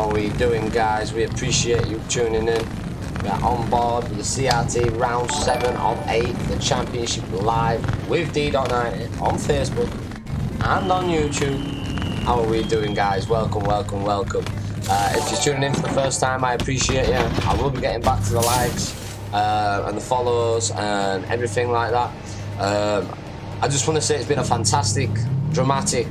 How are we doing, guys? We appreciate you tuning in. We are on board with the CRT round 7 of 8, the championship live with DeeDot90 on Facebook and on YouTube. How are we doing, guys? Welcome, welcome, welcome. If you're tuning in for the first time, I appreciate you. I will be getting back to the likes and the follows and everything like that. I just want to say it's been a fantastic, dramatic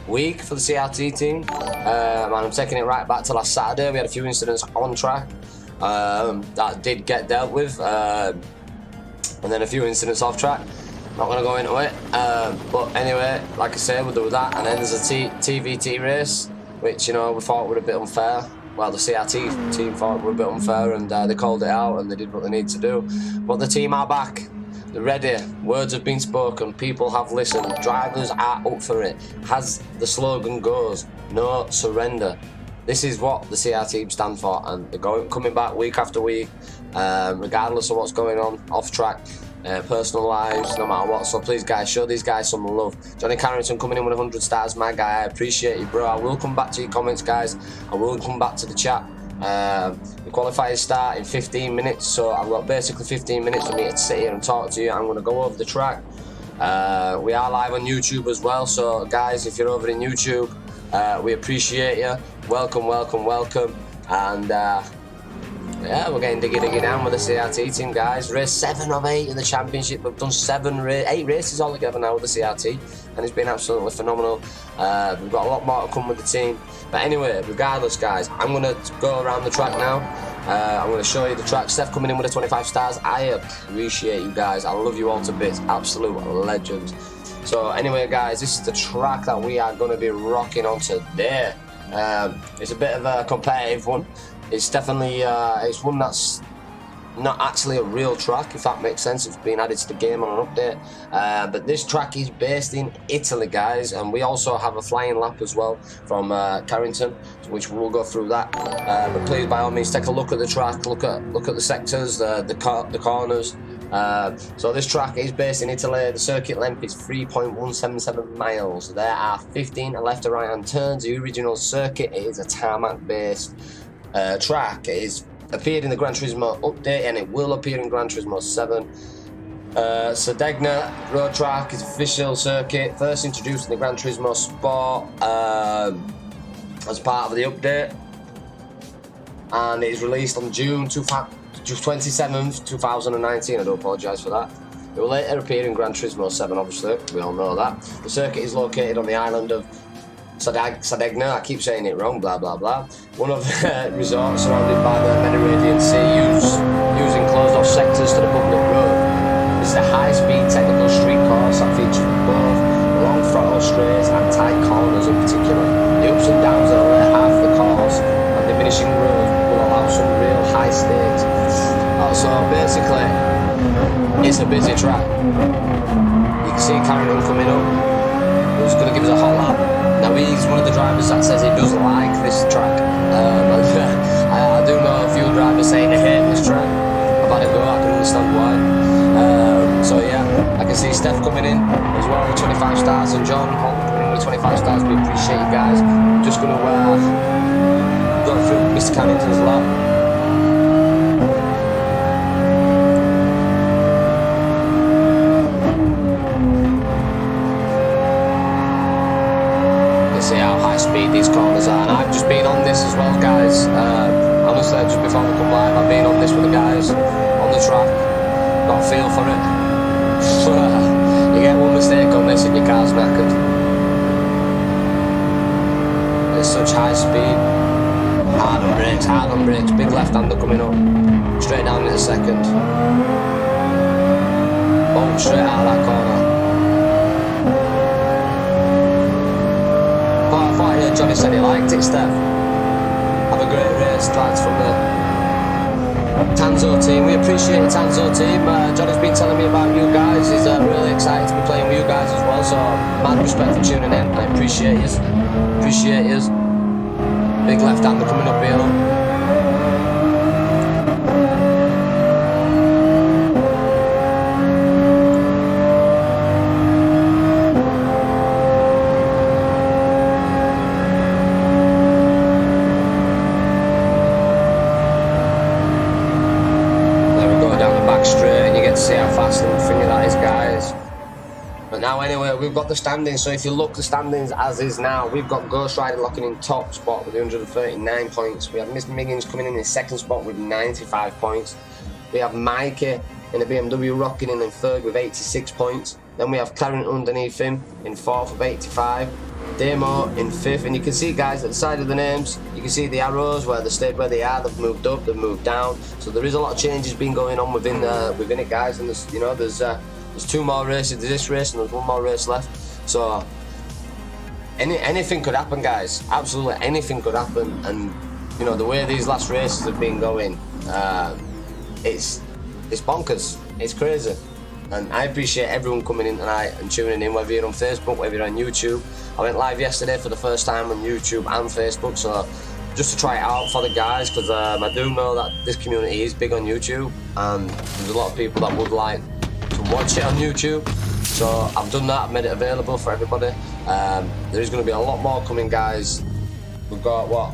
week for the CRT team, and I'm taking it right back to last Saturday. We had a few incidents on track that did get dealt with, and then a few incidents off track. Not going to go into it, but anyway, like I say, we'll do that. And then there's a TVT race, which, you know, we thought were a bit unfair. Well, the CRT team thought were a bit unfair, and they called it out and they did what they need to do. But the team are back. They're ready. Words have been spoken. People have listened. Drivers are up for it. As the slogan goes, no surrender. This is what the CRT team stand for, and they're coming back week after week, regardless of what's going on off track, personal lives, no matter what. So please, guys, show these guys some love. Johnny Carrington coming in with 100 stars, my guy. I appreciate you, bro. I will come back to your comments, guys. I will come back to the chat. The qualifiers start in 15 minutes, so I've got basically 15 minutes for me to sit here and talk to you. I'm going to go over the track. We are live on YouTube as well, so guys, if you're over in YouTube, we appreciate you. Welcome, welcome, welcome. And yeah, we're getting diggy down with the CRT team, guys. Race 7 of 8 in the championship. We've done 8 races altogether now with the CRT, and it's been absolutely phenomenal. We've got a lot more to come with the team. But anyway, regardless, guys, I'm going to go around the track now. I'm going to show you the track. Steph coming in with the 25 stars. I appreciate you guys. I love you all to bits. Absolute legends. So anyway, guys, this is the track that we are going to be rocking on today. It's a bit of a competitive one. It's definitely it's one that's not actually a real track, if that makes sense. It's been added to the game on an update, but this track is based in Italy, guys, and we also have a flying lap as well from Carrington, which we'll go through that. But please, by all means, take a look at the track, look at the sectors, the corners. So this track is based in Italy. The circuit length is 3.177 miles. There are 15 left and right hand turns. The original circuit is a tarmac based track. It is appeared in the Gran Turismo update, and it will appear in Gran Turismo 7. Sardegna road track is official circuit, first introduced in the Gran Turismo Sport as part of the update, and it is released on June 27th, 2019. I do apologise for that. It will later appear in Gran Turismo 7, obviously, we all know that. The circuit is located on the island of Sardegna, I keep saying it wrong, blah blah blah. One of the resorts surrounded by the Mediterranean Sea, using closed off sectors to the public road. This is a high-speed technical street course that features both long throttle straights and tight corners in particular. The ups and downs of the later half of the course and diminishing roads will allow some real high stakes. So basically, it's a busy track. You can see Carrington coming up, who's going to give us a hot lap. Now, he's one of the drivers that says he does like this track. I do know a few drivers saying they hate this track. I've had a go, I can understand why. So yeah, I can see Steph coming in as well with 25 stars, and John coming in with 25 stars. We appreciate you guys. Just going to go through Mr. Carrington's lap. See how high speed these corners are, and I've just been on this as well, guys. Honestly, just before we come live, I've been on this with the guys on the track. Got a feel for it. You get one mistake on this and your car's knackered. It's such high speed. Hard on brakes. Big left-hander coming up. Straight down in a second. Boom, straight out of that corner. I heard Johnny said he liked it, Steph. Have a great race, lads, from the Tanzo team. We appreciate the Tanzo team. Johnny's been telling me about you guys. He's really excited to be playing with you guys as well, so mad respect for tuning in. I appreciate yous. Big left-hander coming up here. we've got the standings. So if you look the standings as is now, we've got Ghost Rider locking in top spot with 139 points. We have Mr. Miggins coming in second spot with 95 points. We have Mikey in a BMW rocking in third with 86 points. Then we have Clarence underneath him in fourth with 85. Demo in fifth, and you can see, guys, at the side of the names, you can see the arrows where they stayed where they are. They've moved up, they've moved down. So there is a lot of changes been going on within it, guys. And there's, you know, there's 2 more races. There's this race and there's 1 more race left. So anything could happen, guys. Absolutely anything could happen. And you know, the way these last races have been going, it's bonkers. It's crazy. And I appreciate everyone coming in tonight and tuning in, whether you're on Facebook, whether you're on YouTube. I went live yesterday for the first time on YouTube and Facebook, so just to try it out for the guys, because I do know that this community is big on YouTube, and there's a lot of people that would like to watch it on YouTube. So I've done that, I've made it available for everybody. There is going to be a lot more coming, guys. We've got, what,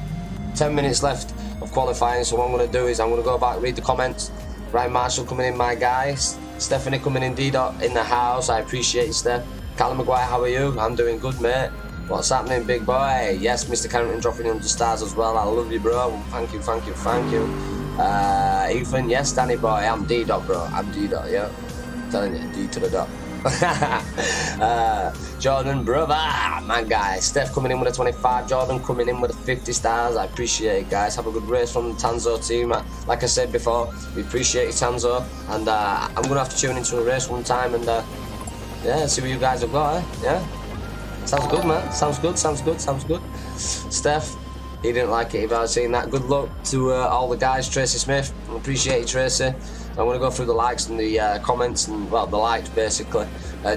10 minutes left of qualifying, so what I'm going to do is I'm going to go back, read the comments. Ryan Marshall coming in, my guys. Stephanie coming in, DeeDot in the house. I appreciate you, Steph. Callum Maguire, how are you? I'm doing good, mate. What's happening, big boy? Yes, Mr. Carrington dropping 100 stars as well. I love you, bro. Thank you, thank you, thank you. Ethan, yes, Danny boy. I'm DeeDot, bro. I'm DeeDot, yeah. I'm telling you, D to the dot. Jordan, brother, my guy. Steph coming in with a 25. Jordan coming in with a 50 stars. I appreciate it, guys. Have a good race from the Tanzo team. Like I said before, we appreciate you, Tanzo. And I'm going to have to tune into a race one time and yeah, see what you guys have got, yeah? Sounds good, man. Sounds good, sounds good, sounds good. Steph, he didn't like it if I was saying that. Good luck to all the guys. Tracy Smith, I appreciate you, Tracy. I'm going to go through the likes and the comments, and well, the likes basically.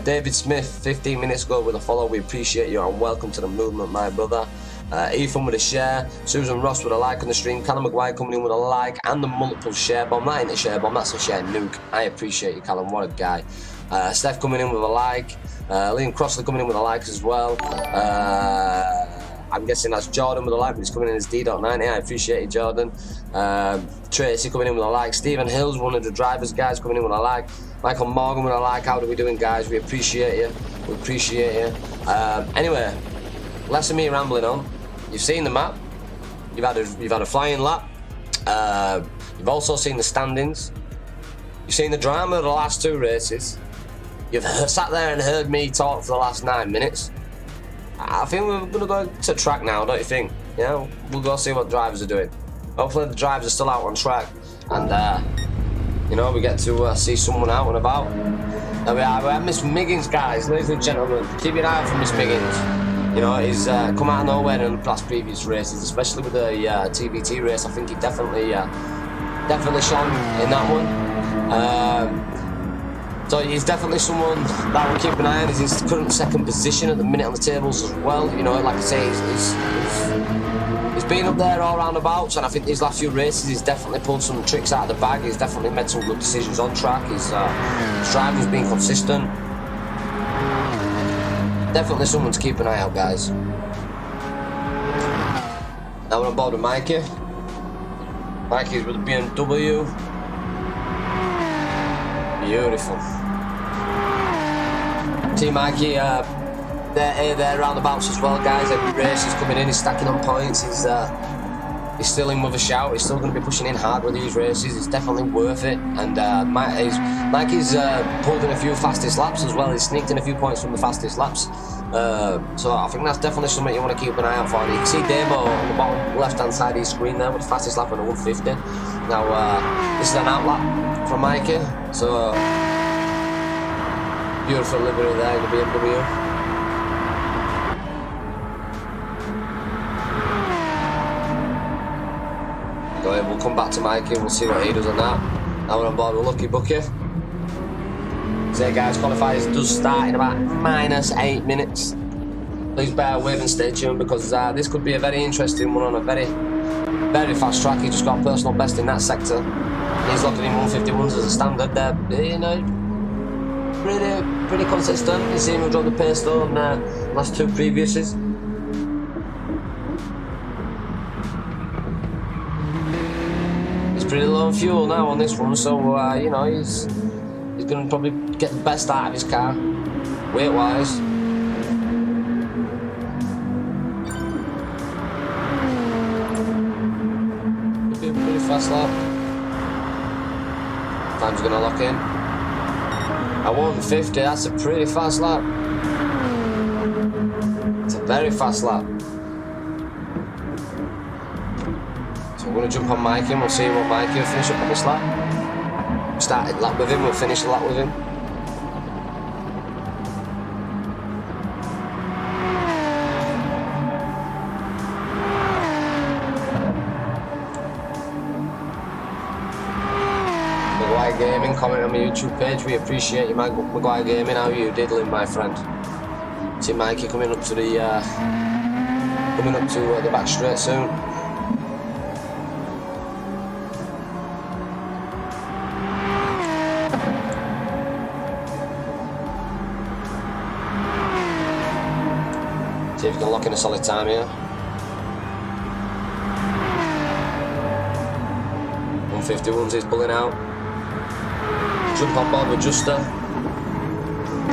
David Smith, 15 minutes ago with a follow. We appreciate you and welcome to the movement, my brother. Ethan with a share. Susan Ross with a like on the stream. Callum Maguire coming in with a like and the multiple share bomb. That ain't a share bomb, that's a share nuke. I appreciate you, Callum. What a guy. Steph coming in with a like. Liam Crossley coming in with a like as well. I'm guessing that's Jordan with a like, but he's coming in as DeeDot90. I appreciate it, Jordan. Tracy coming in with a like. Stephen Hills, one of the drivers, guys, coming in with a like. Michael Morgan with a like. How are we doing, guys? We appreciate you. We appreciate you. Anyway, less of me rambling on. You've seen the map. You've had a flying lap. You've also seen the standings. You've seen the drama of the last 2 races. You've sat there and heard me talk for the last 9 minutes. I think we're going to go to track now, don't you think? Yeah, we'll go see what drivers are doing. Hopefully the drivers are still out on track, and you know, we get to see someone out and about. There we are. We have Miss Miggins, guys, ladies and gentlemen. Keep an eye out for Miss Miggins. You know, he's come out of nowhere in the past previous races, especially with the TBT race. I think he definitely shone in that one. So he's definitely someone that we'll keep an eye on. He's in his current second position at the minute on the tables as well. You know, like I say, he's been up there all roundabouts, and I think these last few races he's definitely pulled some tricks out of the bag. He's definitely made some good decisions on track. His driving's been consistent. Definitely someone to keep an eye out, guys. Now we're on board with Mikey. Mikey's with the BMW. Beautiful. Team Mikey, they're roundabouts as well, guys. Every race he's coming in, he's stacking on points. He's still in with a shout. He's still going to be pushing in hard with these races. It's definitely worth it. And Mikey's pulled in a few fastest laps as well. He's sneaked in a few points from the fastest laps. So I think that's definitely something you want to keep an eye out for. And you can see Demo on the bottom left-hand side of his screen there with the fastest lap on a 150. Now, this is an outlap from Mikey. So, beautiful livery there in the BMW. Go ahead, we'll come back to Mikey and we'll see what he does on that. Now we're on board with Lucky Bucky. So guys, qualifiers does start in about -8 minutes. Please bear with and stay tuned, because this could be a very interesting one on a very, very fast track. He just got a personal best in that sector. He's looking in 151s as a standard. They're, you know, pretty consistent. You see him drop the pace though on the last 2 previouses. He's pretty low on fuel now on this one, so you know, he's going to probably get the best out of his car, weight-wise. fast lap. Time's gonna lock in. At 150, that's a pretty fast lap. It's a very fast lap. So I'm gonna jump on Mikey and we'll see what Mikey will finish up on this lap. Started lap with him, we'll finish the lap with him. Gaming, comment on my YouTube page. We appreciate you, Mike Maguire Gaming. How are you diddling, my friend? See Mikey coming up to the back straight soon. See if you can lock in a solid time here. 151's is pulling out. Jump on board with Juster.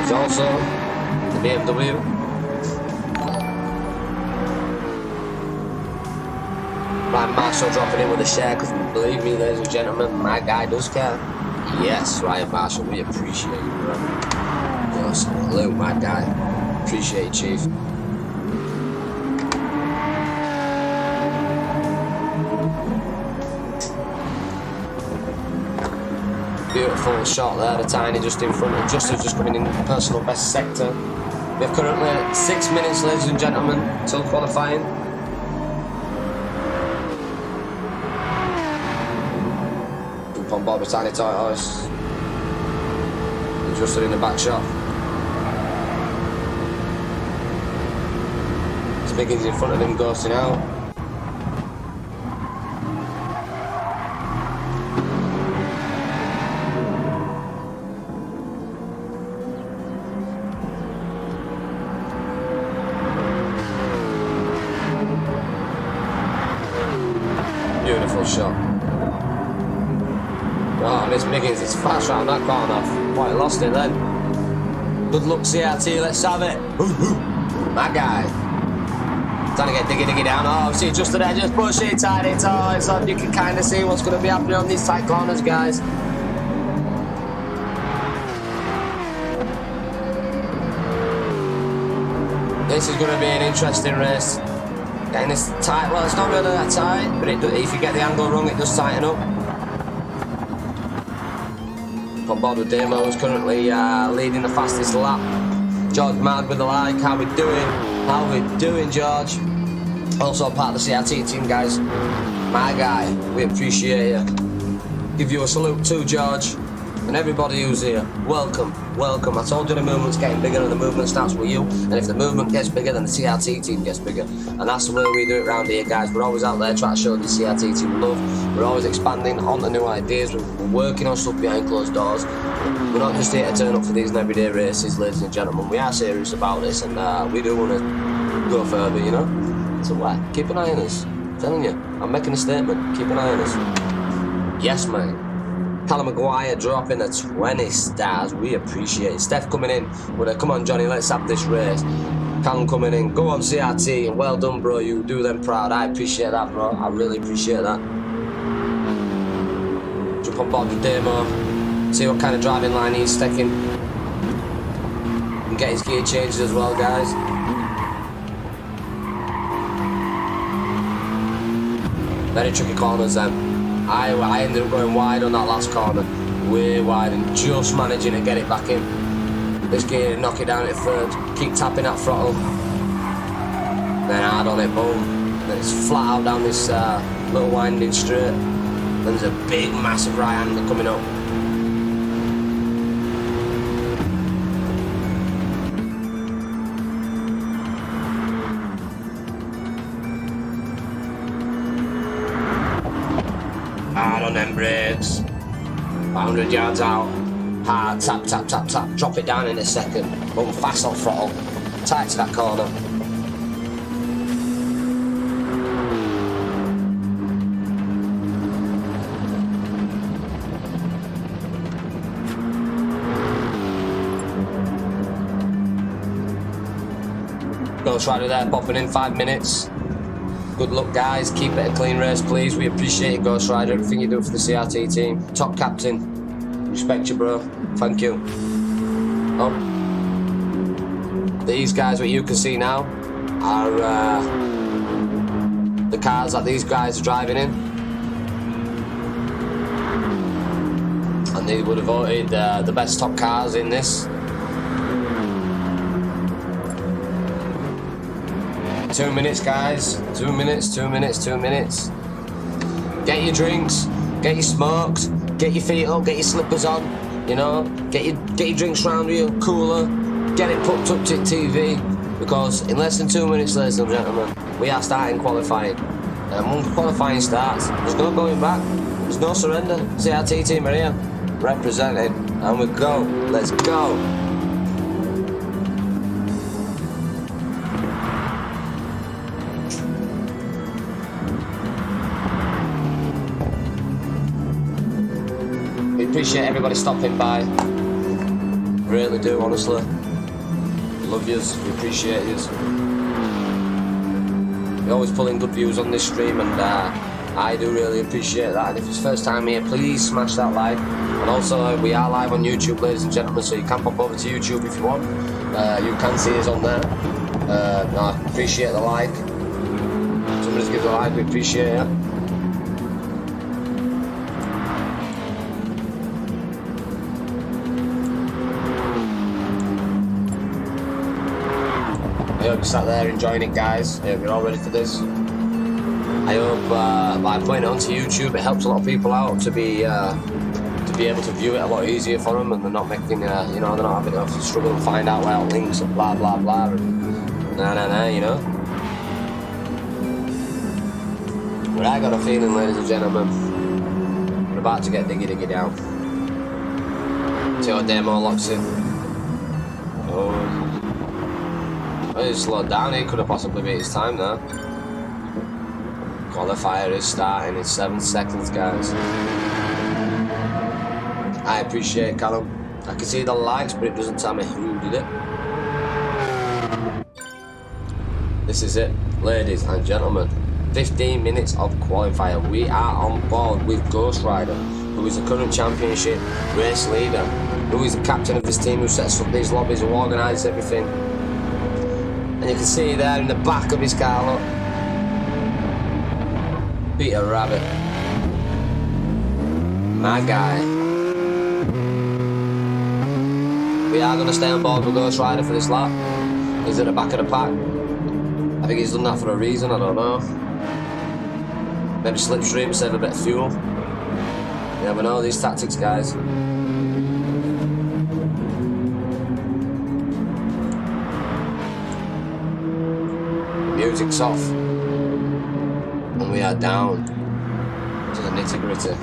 He's also the BMW. Ryan Marshall dropping in with a share, because believe me, ladies and gentlemen, my guy does care. Yes, Ryan Marshall, we appreciate you, bro. Yes, hello, my guy. Appreciate you, Chief. Beautiful shot there, the tiny just in front of Juster, just coming in personal best sector. We have currently 6 minutes, ladies and gentlemen, till qualifying. Jump on board with Tiny Tortoise. Juster in the back shot. Spiggins in front of him, ghosting out. Beautiful shot. Oh, Miss Miggins, it's fast round that corner. Quite lost it then. Good luck, CRT, let's have it. My guy. Trying to get diggy down. Oh, see, just there, just push it, Tiny Toys. So you can kind of see what's going to be happening on these tight corners, guys. This is going to be an interesting race. Getting this tight, well, it's not really that tight, but if you get the angle wrong, it does tighten up. On board with Demo, who's currently leading the fastest lap. George Mad with the like. How we doing? How we doing, George? Also part of the CRT team, guys. My guy, we appreciate you. Give you a salute too, George. And everybody who's here, welcome, welcome. I told you the movement's getting bigger and the movement starts with you. And if the movement gets bigger, then the CRT team gets bigger. And that's the way we do it around here, guys. We're always out there trying to show the CRT team love. We're always expanding on the new ideas. We're working on stuff behind closed doors. We're not just here to turn up for these everyday races, ladies and gentlemen. We are serious about this, and we do want to go further, you know? So keep an eye on us. I'm telling you, I'm making a statement. Keep an eye on us. Yes, man. Callum Maguire dropping the 20 stars. We appreciate it. Steph coming in with a come on, Johnny, let's have this race. Callum coming in. Go on, CRT. And well done, bro. You do them proud. I appreciate that, bro. I really appreciate that. Jump on board with Demo. See what kind of driving line he's sticking. And get his gear changed as well, guys. Very tricky corners then. I ended up going wide on that last corner, way wide, and just managing to get it back in. This gear, knock it down at third, keep tapping that throttle, then hard on it, boom. Then it's flat out down this little winding straight. Then there's a big, massive right-hander coming up. Hard on them brakes. 100 yards out. Hard, tap, tap, tap, tap. Drop it down in a second. Boom, fast on throttle. Tight to that corner. Ghost Rider there, popping in 5 minutes. Good luck, guys. Keep it a clean race, please. We appreciate you, Ghost Rider. Everything you do for the CRT team. Top captain. Respect you, bro. Thank you. Oh. These guys, what you can see now, are the cars that these guys are driving in. And they would have voted the best top cars in this. 2 minutes, guys. 2 minutes, 2 minutes, 2 minutes. Get your drinks, get your smokes, get your feet up, get your slippers on, you know, get your drinks round you, cooler, get it put up to TV, because in less than 2 minutes, ladies and gentlemen, we are starting qualifying. And when qualifying starts, there's no going back, there's no surrender. CRT team are here, representing, and we go, let's go. Appreciate everybody stopping by. Really do, honestly. Love yous, we appreciate yous. We always pull in good views on this stream, and I do really appreciate that. And if it's first time here, please smash that like. And also, we are live on YouTube, ladies and gentlemen, so you can pop over to YouTube if you want. You can see us on there. I appreciate the like. Somebody just give a like, we appreciate it. I hope you sat there enjoying it, guys. I hope you're all ready for this. I hope by putting it onto YouTube, it helps a lot of people out to be able to view it a lot easier for them, and they're not making, you know, they're not having to struggle and find out where links and blah blah blah and you know. But I got a feeling, ladies and gentlemen, we're about to get diggy down. See what demo locks in. Oh. He's slowed down, he could have possibly beat his time there. Qualifier is starting in 7 seconds, guys. I appreciate it, Callum. I can see the likes, but it doesn't tell me who did it. This is it, ladies and gentlemen. 15 minutes of qualifier. We are on board with Ghost Rider, who is the current championship race leader, who is the captain of this team, who sets up these lobbies, who organises everything. And you can see there in the back of his car, look, Peter Rabbit, my guy. We are going to stay on board with Ghost Rider for this lap. He's at the back of the pack. I think he's done that for a reason, I don't know. Maybe slipstream, save a bit of fuel. You never know these tactics, guys. Music's off, and we are down to the nitty-gritty.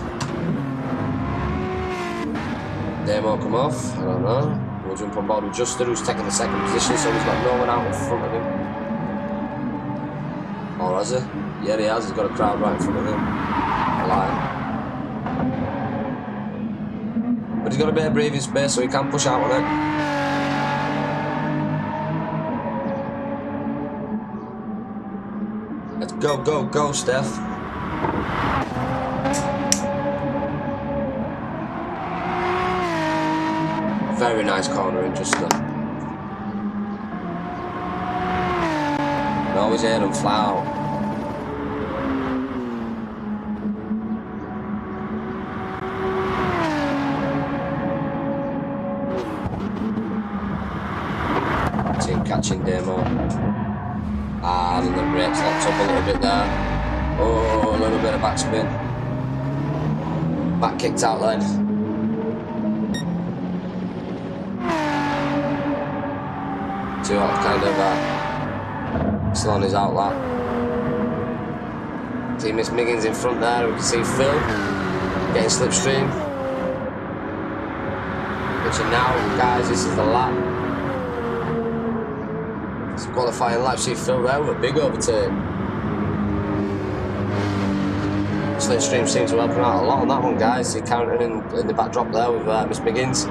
Demo come off, I don't know. We'll jump on board with Juster, who's taking the second position, so he's got no one out in front of him. Or has he? Yeah, he has. He's got a crowd right in front of him. Line. But he's got a bit of breathing space, so he can push out on it. Let's go, go, go, Steph. Very nice corner in Juster. And always hear them fly out. Team catching Demo. And the brakes locked up a little bit there. Oh, a little bit of backspin. Back kicked out then. Too hot, kind of still on his outlap. See Miss Miggins in front there. We can see Phil getting slipstream. Which are now, guys, this is the lap. It's qualifying lap. See Phil there with a big overtake. Slipstream seems to help him out a lot on that one, guys. See countering in the backdrop there with Miss Miggins.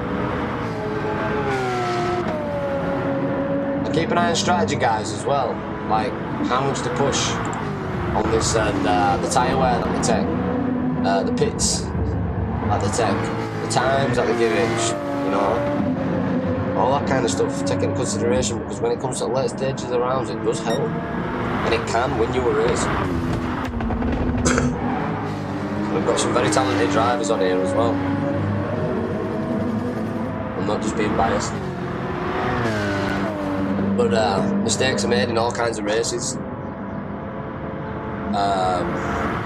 Keep an eye on strategy, guys, as well. Like how much to push on this, and the tyre wear that they take, the pits that they take, the times that they give each, you know, all that kind of stuff taken into consideration, because when it comes to late stages of the rounds, it does help, and it can win you a race. We've got some very talented drivers on here as well. I'm not just being biased. But mistakes are made in all kinds of races.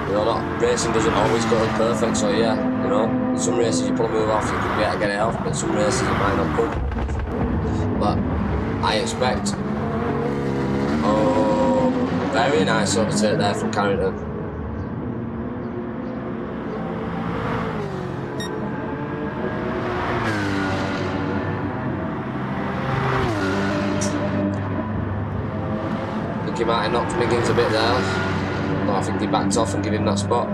You know, racing doesn't always go perfect, so yeah, you know, in some races you pull a move off, you could be able to get it off, but some races it might not come. But I expect, oh, very nice overtake there from Carrington. He might have knocked Miggins a bit there, but I think he backed off and gave him that spot.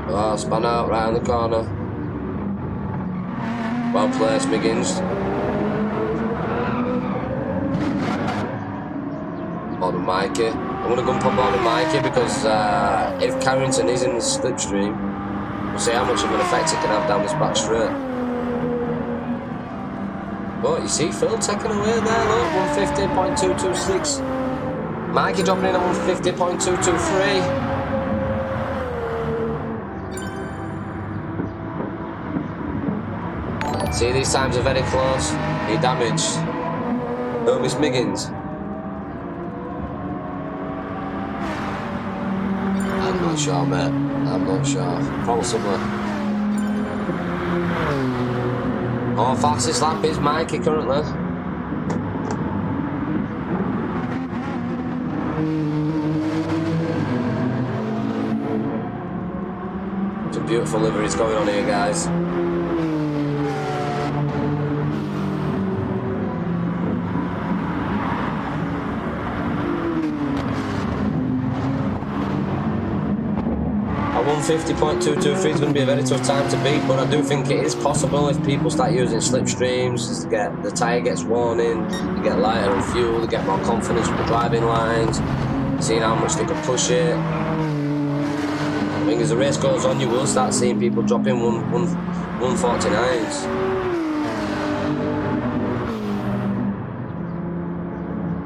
Oh, spun out right in the corner. Well placed, Miggins. Bottom Mikey. I'm going to go and put bottom Mikey because if Carrington is in the slipstream, we'll see how much of an effect it can have down this back straight. But you see Phil taking away there, look, 150.226. Mikey dropping in at 150.223. See, these times are very close. He damaged. Don't miss Miggins. I'm not sure, mate. I'm not sure. Possibly. Oh, fastest lap is Mikey currently. Some beautiful liveries going on here, guys. At 150.223 is going to be a very tough time to beat, but I do think it is possible if people start using slipstreams, the tyre gets worn in, you get lighter on fuel, you get more confidence with the driving lines, seeing how much they can push it. I think as the race goes on, you will start seeing people dropping 149s.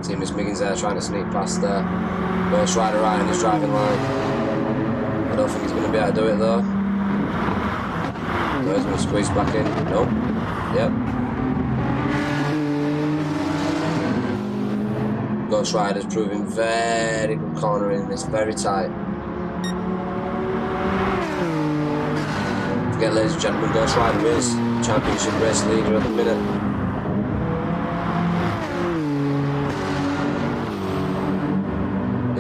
See Miss Miggins there trying to sneak past there. Ghost Rider right in his driving line. I don't think he's going to be able to do it though. No, he's going to squeeze back in. Nope. Yep. Ghost Rider's proving very good cornering. It's very tight. Forget, ladies and gentlemen, Ghost Rider is championship race leader at the minute.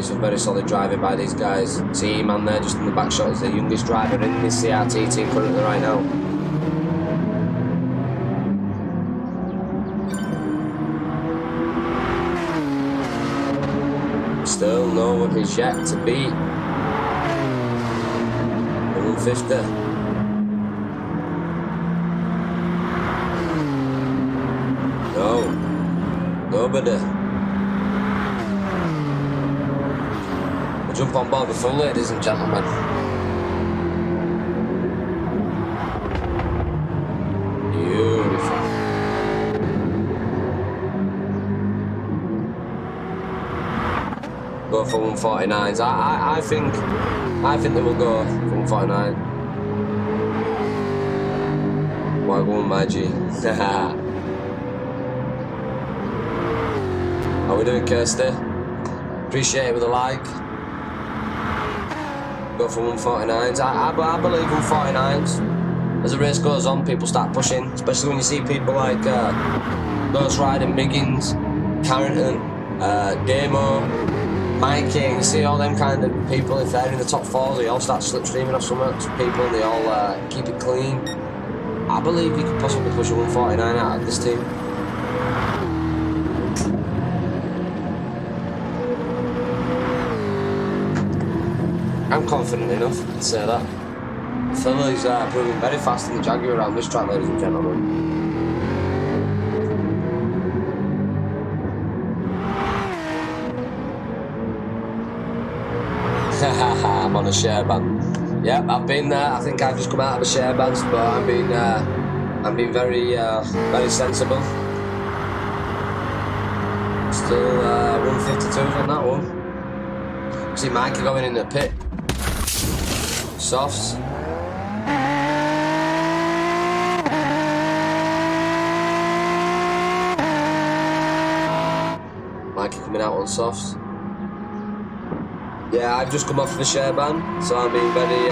Some very solid driving by these guys. See man there just in the back shot is the youngest driver in this CRT team currently right now. Still no one is yet to beat 150. No, nobody. Jump on board the full, ladies and gentlemen. Beautiful. Go for 149s. I think they will go for 149. Why go on, my G? How we doing, Kirsty? Appreciate it with a like. Go for 149s. I believe 149s. As the race goes on, people start pushing, especially when you see people like Ghost Rider, Miggins, Carrington, Demo, Mikey. You see all them kind of people, if they're in the top fours, they all start slipstreaming off some people and they all keep it clean. I believe you could possibly push a 149 out of this team. I'm confident enough to say that. Phil is proving very fast in the Jaguar around this track, ladies and gentlemen. I'm on a share ban. Yep, I've been there. I think I've just come out of a share ban, but I'm being very sensible. Still 152s on that one. See Mikey going in the pit. Softs. Mikey coming out on softs. Yeah, I've just come off the share ban, so I'm being very.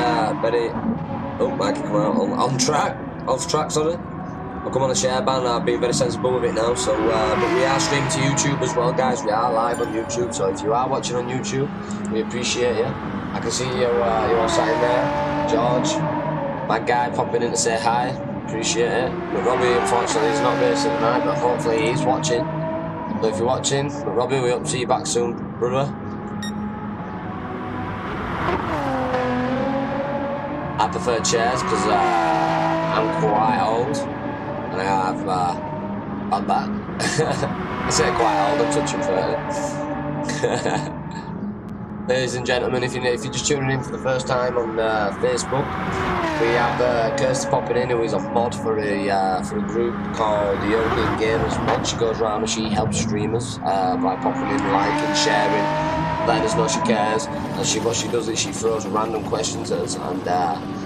Oh, Mikey coming out on track. Off track, sorry. I've come on a share ban and I've been very sensible with it now, so but we are streaming to YouTube as well, guys. We are live on YouTube, so if you are watching on YouTube, we appreciate you. I can see you all sat in there. George, my guy, popping in to say hi. Appreciate it. But Robbie, unfortunately, he's not racing tonight, but hopefully he's watching. So if you're watching, but Robbie, we hope to see you back soon, brother. I prefer chairs because I'm quite old. And I have bad back. I say quite old, I'm touching 30. Ladies and gentlemen, if you're just tuning in for the first time on Facebook, we have Kirsty popping in, who is a mod for a group called the European Gamers Mod. She goes around and she helps streamers by popping in, liking, sharing, letting us know she cares. And what she does is she throws random questions at us, and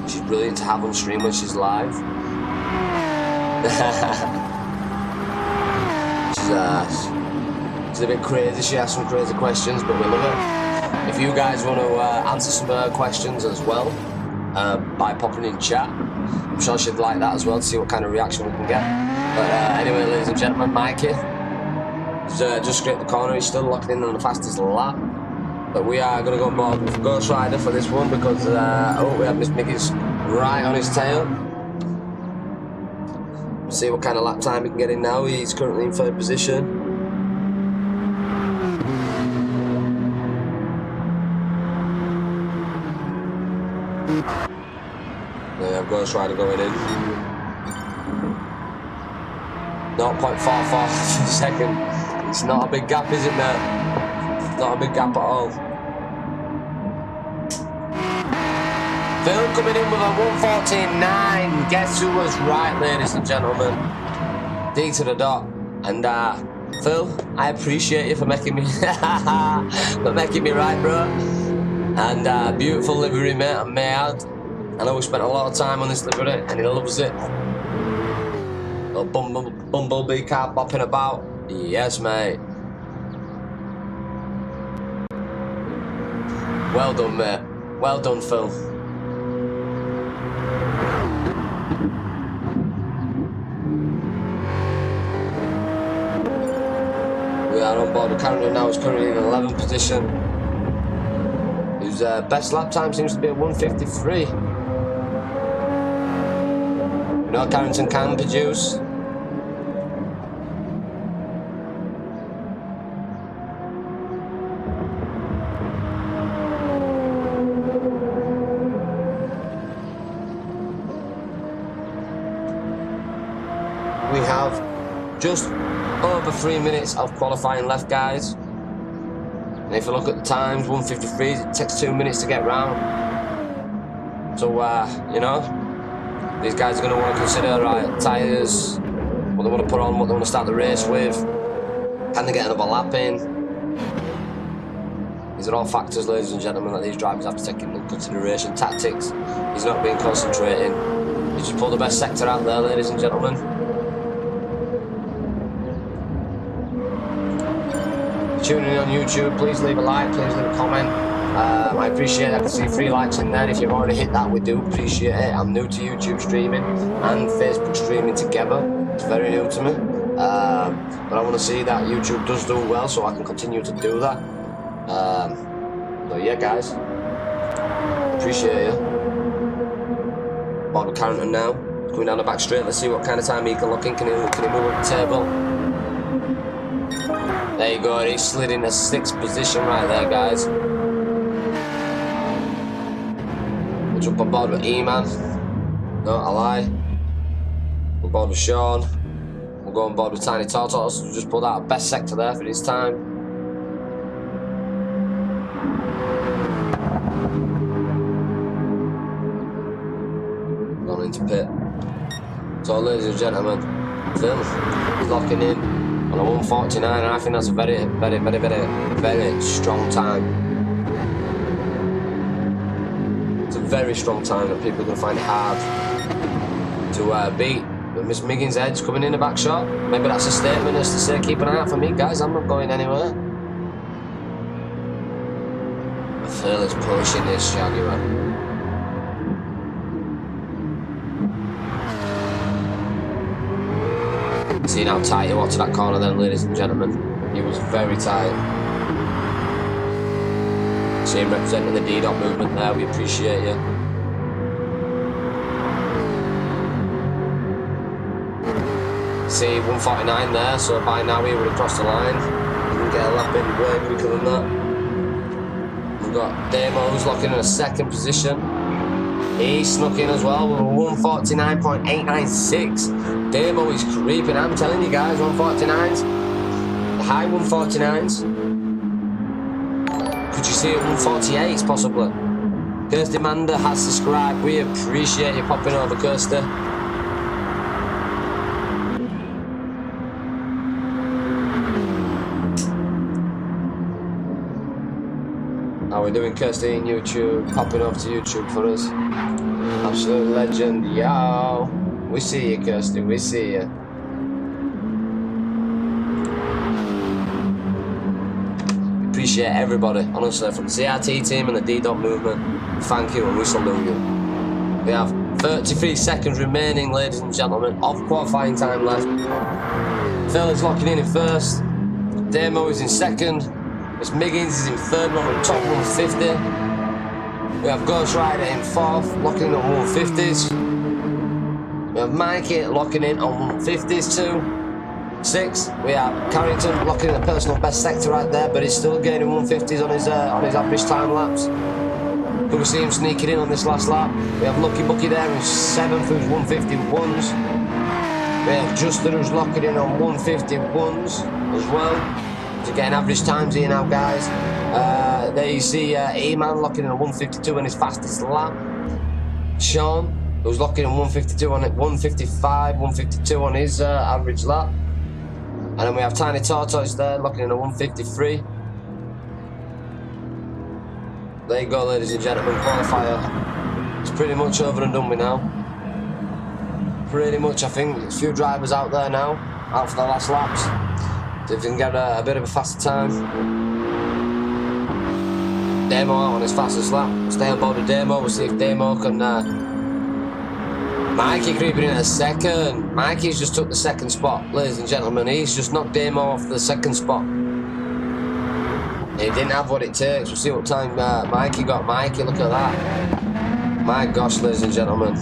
she's brilliant to have on stream when she's live. She's a bit crazy, she asks some crazy questions, but we love her. If you guys want to answer some questions as well by popping in chat, I'm sure she'd like that as well, to see what kind of reaction we can get. But anyway, ladies and gentlemen, Mikey he's just scraped the corner. He's still locking in on the fastest lap, but we are going to go on board with Ghost Rider for this one because we have Miss Miggy's right on his tail. See what kind of lap time he can get in now. He's currently in third position. There, I've Ghost Rider going in. 0.44 per second. It's not a big gap, is it, mate? Not a big gap at all. Phil coming in with a 1:14.9. Guess who was right, ladies and gentlemen? D to the dot. And Phil, I appreciate you for making me right, bro. And beautiful livery, mate. I may add. I know we spent a lot of time on this livery, and he loves it. Little bumblebee car bopping about. Yes, mate. Well done, mate. Well done, Phil. We are on board with Canada now. He's currently in 11th position. His best lap time seems to be at 1:53. You know, Carrington can produce. We have just over 3 minutes of qualifying left, guys. And if you look at the times, 1:53, it takes 2 minutes to get round. So, you know, these guys are going to want to consider, right, tyres, what they want to put on, what they want to start the race with. Can they get another lap in? These are all factors, ladies and gentlemen, that these drivers have to take into consideration. Tactics, he's not been concentrating. He just pulled the best sector out there, ladies and gentlemen. Tuning in on YouTube, please leave a like, please leave a comment. I appreciate it. I can see 3 likes in there. If you've already hit that, we do appreciate it. I'm new to YouTube streaming and Facebook streaming together. It's very new to me. But I want to see that YouTube does do well, so I can continue to do that. So yeah, guys, appreciate you. Bob Carrington now, going down the back straight. Let's see what kind of time he can look in. Can he move up the table? There you go, he slid in a 6th position right there, guys. We'll jump on board with E-Man. No, I lie. We'll board with Sean. We'll go on board with Tiny Tortoise. We'll just pulled out a best sector there for this time. to pit. So, ladies and gentlemen, Phil is locking in on a 149, and I think that's a very, very, very, very, very strong time. It's a very strong time that people are going to find it hard to beat. But Miss Miggins' edge coming in the back shot. Maybe that's a statement as to say, keep an eye out for me, guys. I'm not going anywhere. Phil is pushing this Jaguar. Seeing how tight he was to that corner then, ladies and gentlemen. He was very tight. See him representing the DeeDot movement there, we appreciate you. See 149 there, so by now he would have crossed the line. He can get a lap in way quicker than that. We've got Demo who's locking in a second position. He snuck in as well with a 149.896. Demo is creeping, I'm telling you guys, 149s. The high 149s. Could you see it 148s possibly? Kirsty Mander has subscribed. We appreciate you popping over, Kirsty. How we doing, Kirsty, in YouTube? Popping over to YouTube for us. Absolute legend, yo. We see you, Kirsty, we see you. Appreciate everybody, honestly, from the CRT team and the DeeDot movement. Thank you and we salute you. We have 33 seconds remaining, ladies and gentlemen, of qualifying time left. Phil is locking in first. Demo is in second. Miss Miggins is in third, on the top 150. We have Ghost Rider in fourth, locking in on 150s. We have Mikey locking in on 150s too. Sixth, we have Carrington locking in the personal best sector right there, but he's still gaining 150s on his average time lapse. Could we see him sneaking in on this last lap? We have Lucky Bucky there in seventh, who's 151s. We have Justin who's locking in on 151s as well. To getting average times here now, guys. There you see E-Man locking in a 152 on his fastest lap. Sean, who's locking in 152 on it, 155, 152 on his average lap. And then we have Tiny Tortoise there locking in a 153. There you go, ladies and gentlemen, qualifier. It's pretty much over and done with now. Pretty much, I think, there's a few drivers out there now, out for the last laps. So if you can get a bit of a faster time. Demo out on his fastest lap. Stay on board with Demo. We'll see if Demo can... Mikey creeping in a second. Mikey's just took the second spot, ladies and gentlemen. He's just knocked Demo off the second spot. He didn't have what it takes. We'll see what time Mikey got. Mikey, look at that. My gosh, ladies and gentlemen.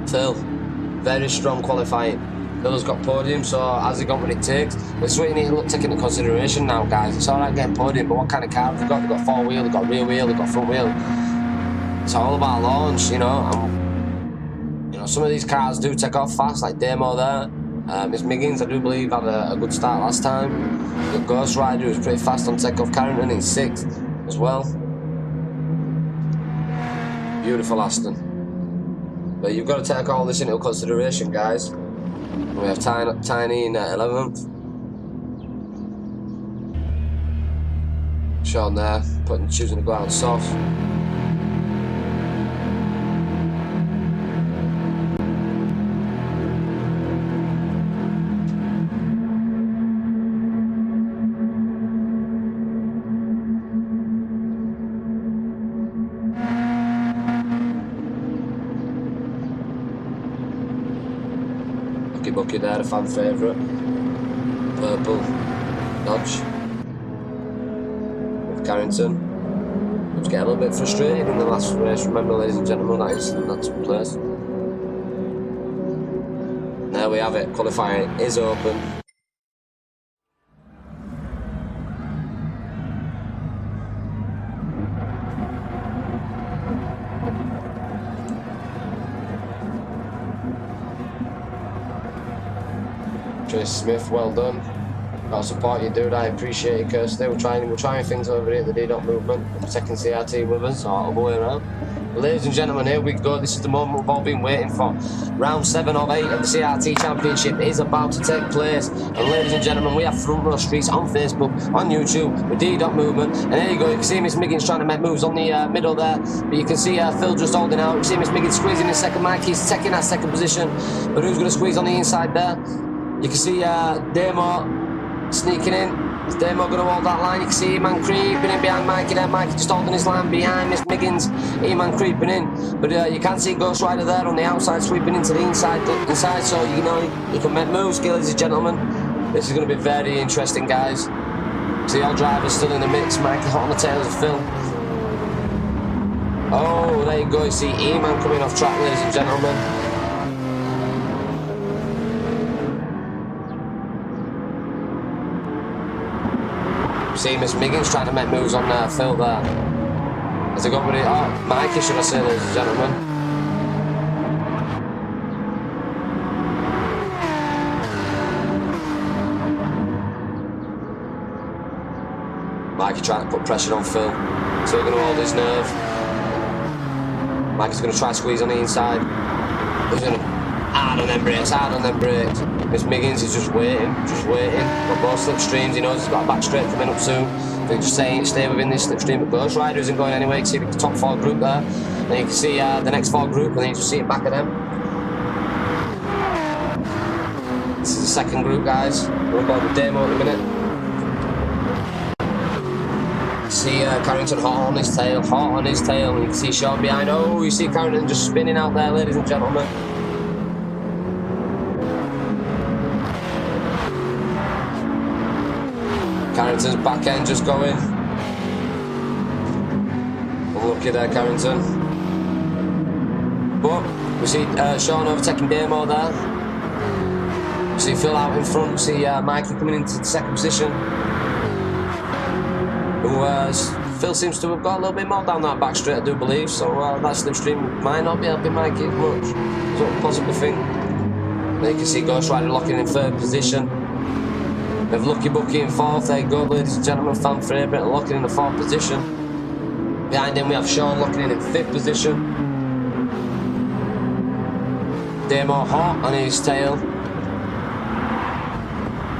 Phil, very strong qualifying. Phil's got podium, so has he got what it takes? That's what you need to take into consideration now, guys. It's alright getting podium, but what kind of car have they got? They've got four wheel, they've got rear wheel, they've got front wheel. It's all about launch, you know. You know, some of these cars do take off fast, like Demo there. Miss Miggins, I do believe, had a good start last time. The Ghost Rider was pretty fast on takeoff. Carrington in sixth as well. Beautiful Aston. But you've got to take all this into consideration, guys. We have Tiny in 11th. Sean there, choosing to go out soft. Bucky there, a fan favourite. Purple Dodge with Carrington. He was getting a little bit frustrated in the last race. Remember, ladies and gentlemen, that took place. There we have it. Qualifying is open. Trace Smith, well done. Got to support you, dude. I appreciate it, Kirsty. We're trying things over here at the DeeDot movement. Second CRT with us, or other way around. Ladies and gentlemen, here we go. This is the moment we've all been waiting for. Round 7 of 8 of the CRT Championship is about to take place. And ladies and gentlemen, we have Front Row Streets on Facebook, on YouTube, with DeeDot Movement. And there you go, you can see Miss Miggins trying to make moves on the middle there. But you can see Phil just holding out. You can see Miss Miggins squeezing his second mic. He's taking that second position. But who's going to squeeze on the inside there? You can see Demo sneaking in. Is Demo going to hold that line? You can see E-Man creeping in behind Mikey there. Mikey just holding his line behind Miss Miggins. E-Man creeping in. But you can see Ghost Rider there on the outside sweeping into the inside. So, you know, you can make moves, ladies and gentlemen. This is going to be very interesting, guys. See all drivers still in the mix. Mikey hot on the tails of Phil. Oh, there you go. You see E-Man coming off track, ladies and gentlemen. See Miss Miggins trying to make moves on Phil there. Has he got with it? Oh, Mikey, should I say, ladies and gentlemen. Mikey trying to put pressure on Phil. So he's going to hold his nerve. Mikey's going to try to squeeze on the inside. He's going to hard on them brakes, hard on them brakes. Miss Miggins is just waiting. Got both slipstreams, he knows he's got a back straight coming up soon. They're just saying stay within this slipstream, but Ghost Rider isn't going anywhere. You can see the top 4 group there. Then you can see the next 4 group, and then you just see it back of them. This is the second group, guys. We're about with Demo in a minute. See Carrington hot on his tail, and you can see Sean behind. Oh, you see Carrington just spinning out there, ladies and gentlemen. Carrington's back end just going. Unlucky there, Carrington. But we see Sean overtaking Demo there. We see Phil out in front. We see Mikey coming into the second position. Phil seems to have got a little bit more down that back straight, I do believe. So that slipstream might not be helping Mikey as much. That's what I possibly think. Then you can see Ghost Rider locking in 3rd position. We have Lucky Bucky in 4th, there you go, ladies and gentlemen, fan favourite, locking in the 4th position. Behind him we have Sean locking in 5th position. Demo hot on his tail.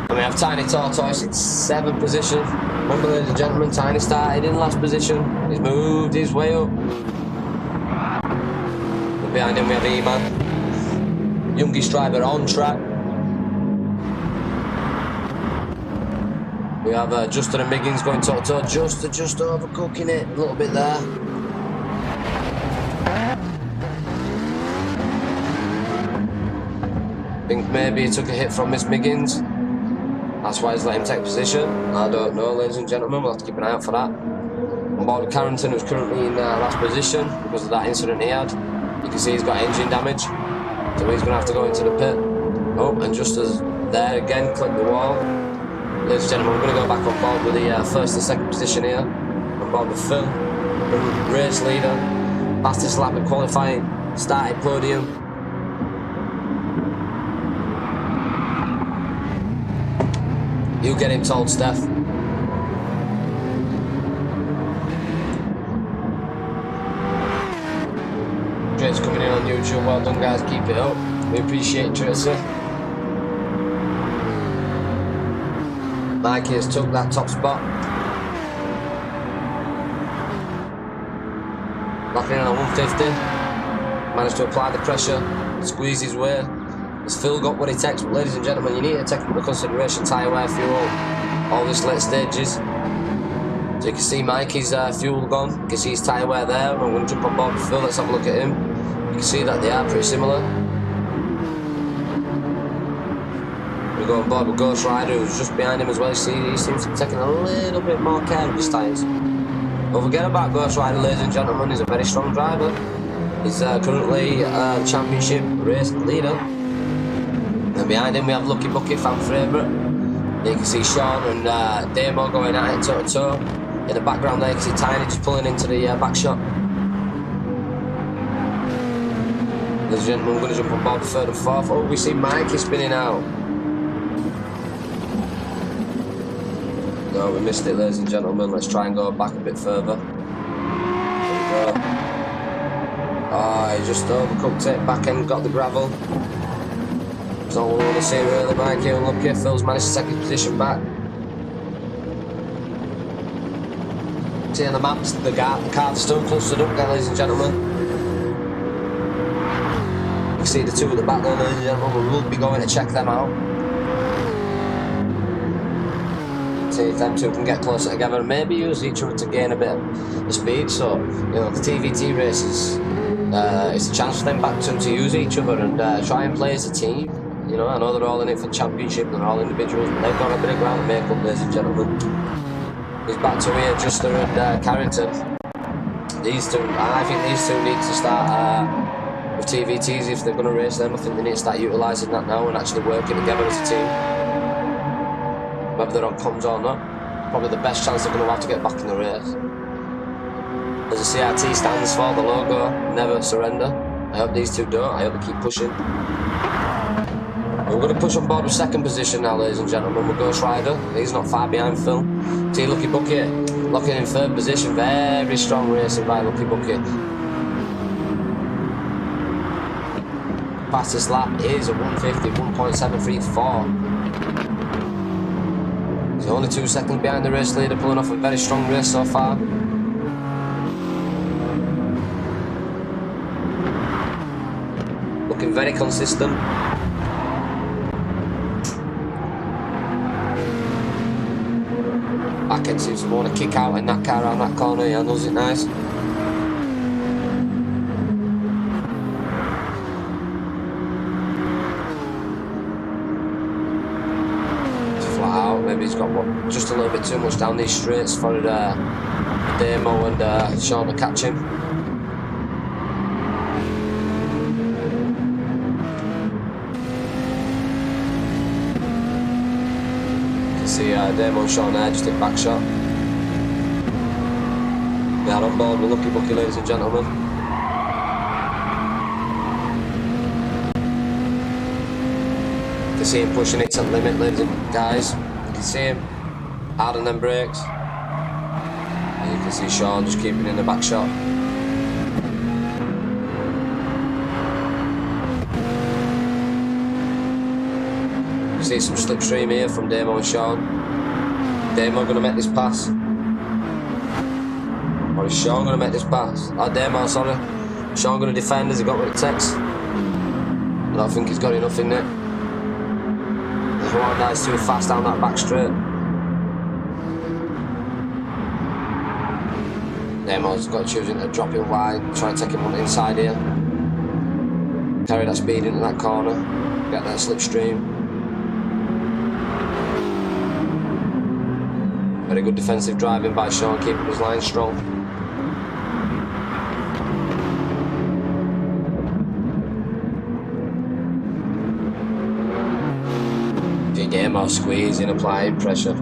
And we have Tiny Tortoise in 7th position. Remember, ladies and gentlemen, Tiny started in last position. He's moved his way up. And behind him we have E-Man. Youngest driver on track. We have Justin and Miggins going toe-to-toe, just overcooking it a little bit there. I think maybe he took a hit from Miss Miggins. That's why he's let him take position. I don't know, ladies and gentlemen, we'll have to keep an eye out for that. On board with Carrington, who's currently in last position because of that incident he had. You can see he's got engine damage, so he's going to have to go into the pit. Oh, and just as there again, clip the wall. Ladies and gentlemen, we're going to go back on board with the 1st and 2nd position here. On board with Phil, the race leader, fastest lap in qualifying, started podium. You get him told, Steph. Trace coming in on YouTube, well done guys, keep it up. We appreciate Tracy. Mikey has took that top spot. Locking in on 150. Managed to apply the pressure, squeeze his way. Has Phil got what it takes? But ladies and gentlemen, you need to take into consideration tyre wear, fuel, all this late stages. So you can see Mikey's fuel gone. You can see his tyre wear there. I'm going to jump on board with Phil. Let's have a look at him. You can see that they are pretty similar. Go on board with Ghost Rider, who's just behind him as well. You see, he seems to be taking a little bit more care of his tyres. Don't forget about Ghost Rider, ladies and gentlemen. He's a very strong driver. He's currently championship race leader. And behind him we have Lucky Bucky, fan favourite. You can see Sean and Demo going at it toe to toe. In the background there you can see Tiny just pulling into the back shot. Ladies and gentlemen, we're going to jump on board the 3rd and 4th. Oh, we see Mikey spinning out. No, we missed it, ladies and gentlemen. Let's try and go back a bit further. There we go. Oh, he just overcooked it. Back end got the gravel. It's not what we want to see really, Mikey. Unlucky. Phil's managed to take his position back. See on the maps, the car's still clustered up there, ladies and gentlemen. You can see the two at the back there, ladies and gentlemen. We will be going to check them out. See if them two can get closer together and maybe use each other to gain a bit of speed. So, you know, the TVT races, it's a chance for them back to use each other and try and play as a team. You know, I know they're all in it for championship, they're all individuals, but they've got a bit of ground to make up, ladies and gentlemen. He's back to here, Juster and Carrington. These two, I think these two need to start with TVTs if they're going to race them. I think they need to start utilising that now and actually working together as a team. Whether they're on comms or not, probably the best chance they're going to have to get back in the race. As the CRT stands for, the logo, never surrender. I hope these two don't, I hope they keep pushing. We're going to push on board with second position now, ladies and gentlemen, with Ghost Rider. He's not far behind Phil. See Lucky Bucket locking in third position. Very strong racing by Lucky Bucket. Fastest lap is a 150, 1.734. He's only 2 seconds behind the race leader, pulling off a very strong race so far. Looking very consistent. Back end seems to want to kick out in that car around that corner. He handles it nice. Maybe he's got just a little bit too much down these straights for Damo and Sean to catch him. You can see Damo and Sean there just hit back shot. They are on board with Lucky Bucky, ladies and gentlemen. You can see him pushing it to the limit, ladies and guys. You can see him hard on them brakes. And you can see Sean just keeping in the back shot. You see some slipstream here from Damo and Sean. Damo going to make this pass. Or is Sean going to make this pass? Oh, Damo, sorry. Sean going to defend as he got what it takes. I don't think he's got enough in it. Warz too fast down that back straight. Damo's got choosing to drop him wide, try and take him on the inside here. Carry that speed into that corner, get that slipstream. Very good defensive driving by Sean, keeping his line strong. Damo squeezing, applying pressure.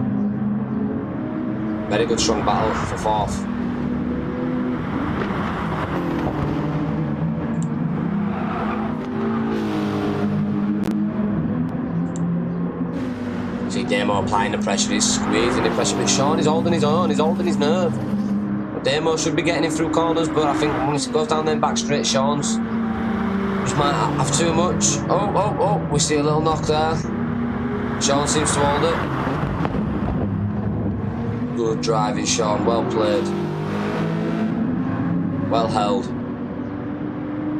Very good strong battle for fourth. See Damo applying the pressure, he's squeezing the pressure, but Sean is holding his own, he's holding his nerve. Damo should be getting him through corners, but I think once he goes down them back straight, Sean's just might have too much. Oh, we see a little knock there. Sean seems to hold it. Good driving, Sean. Well played. Well held.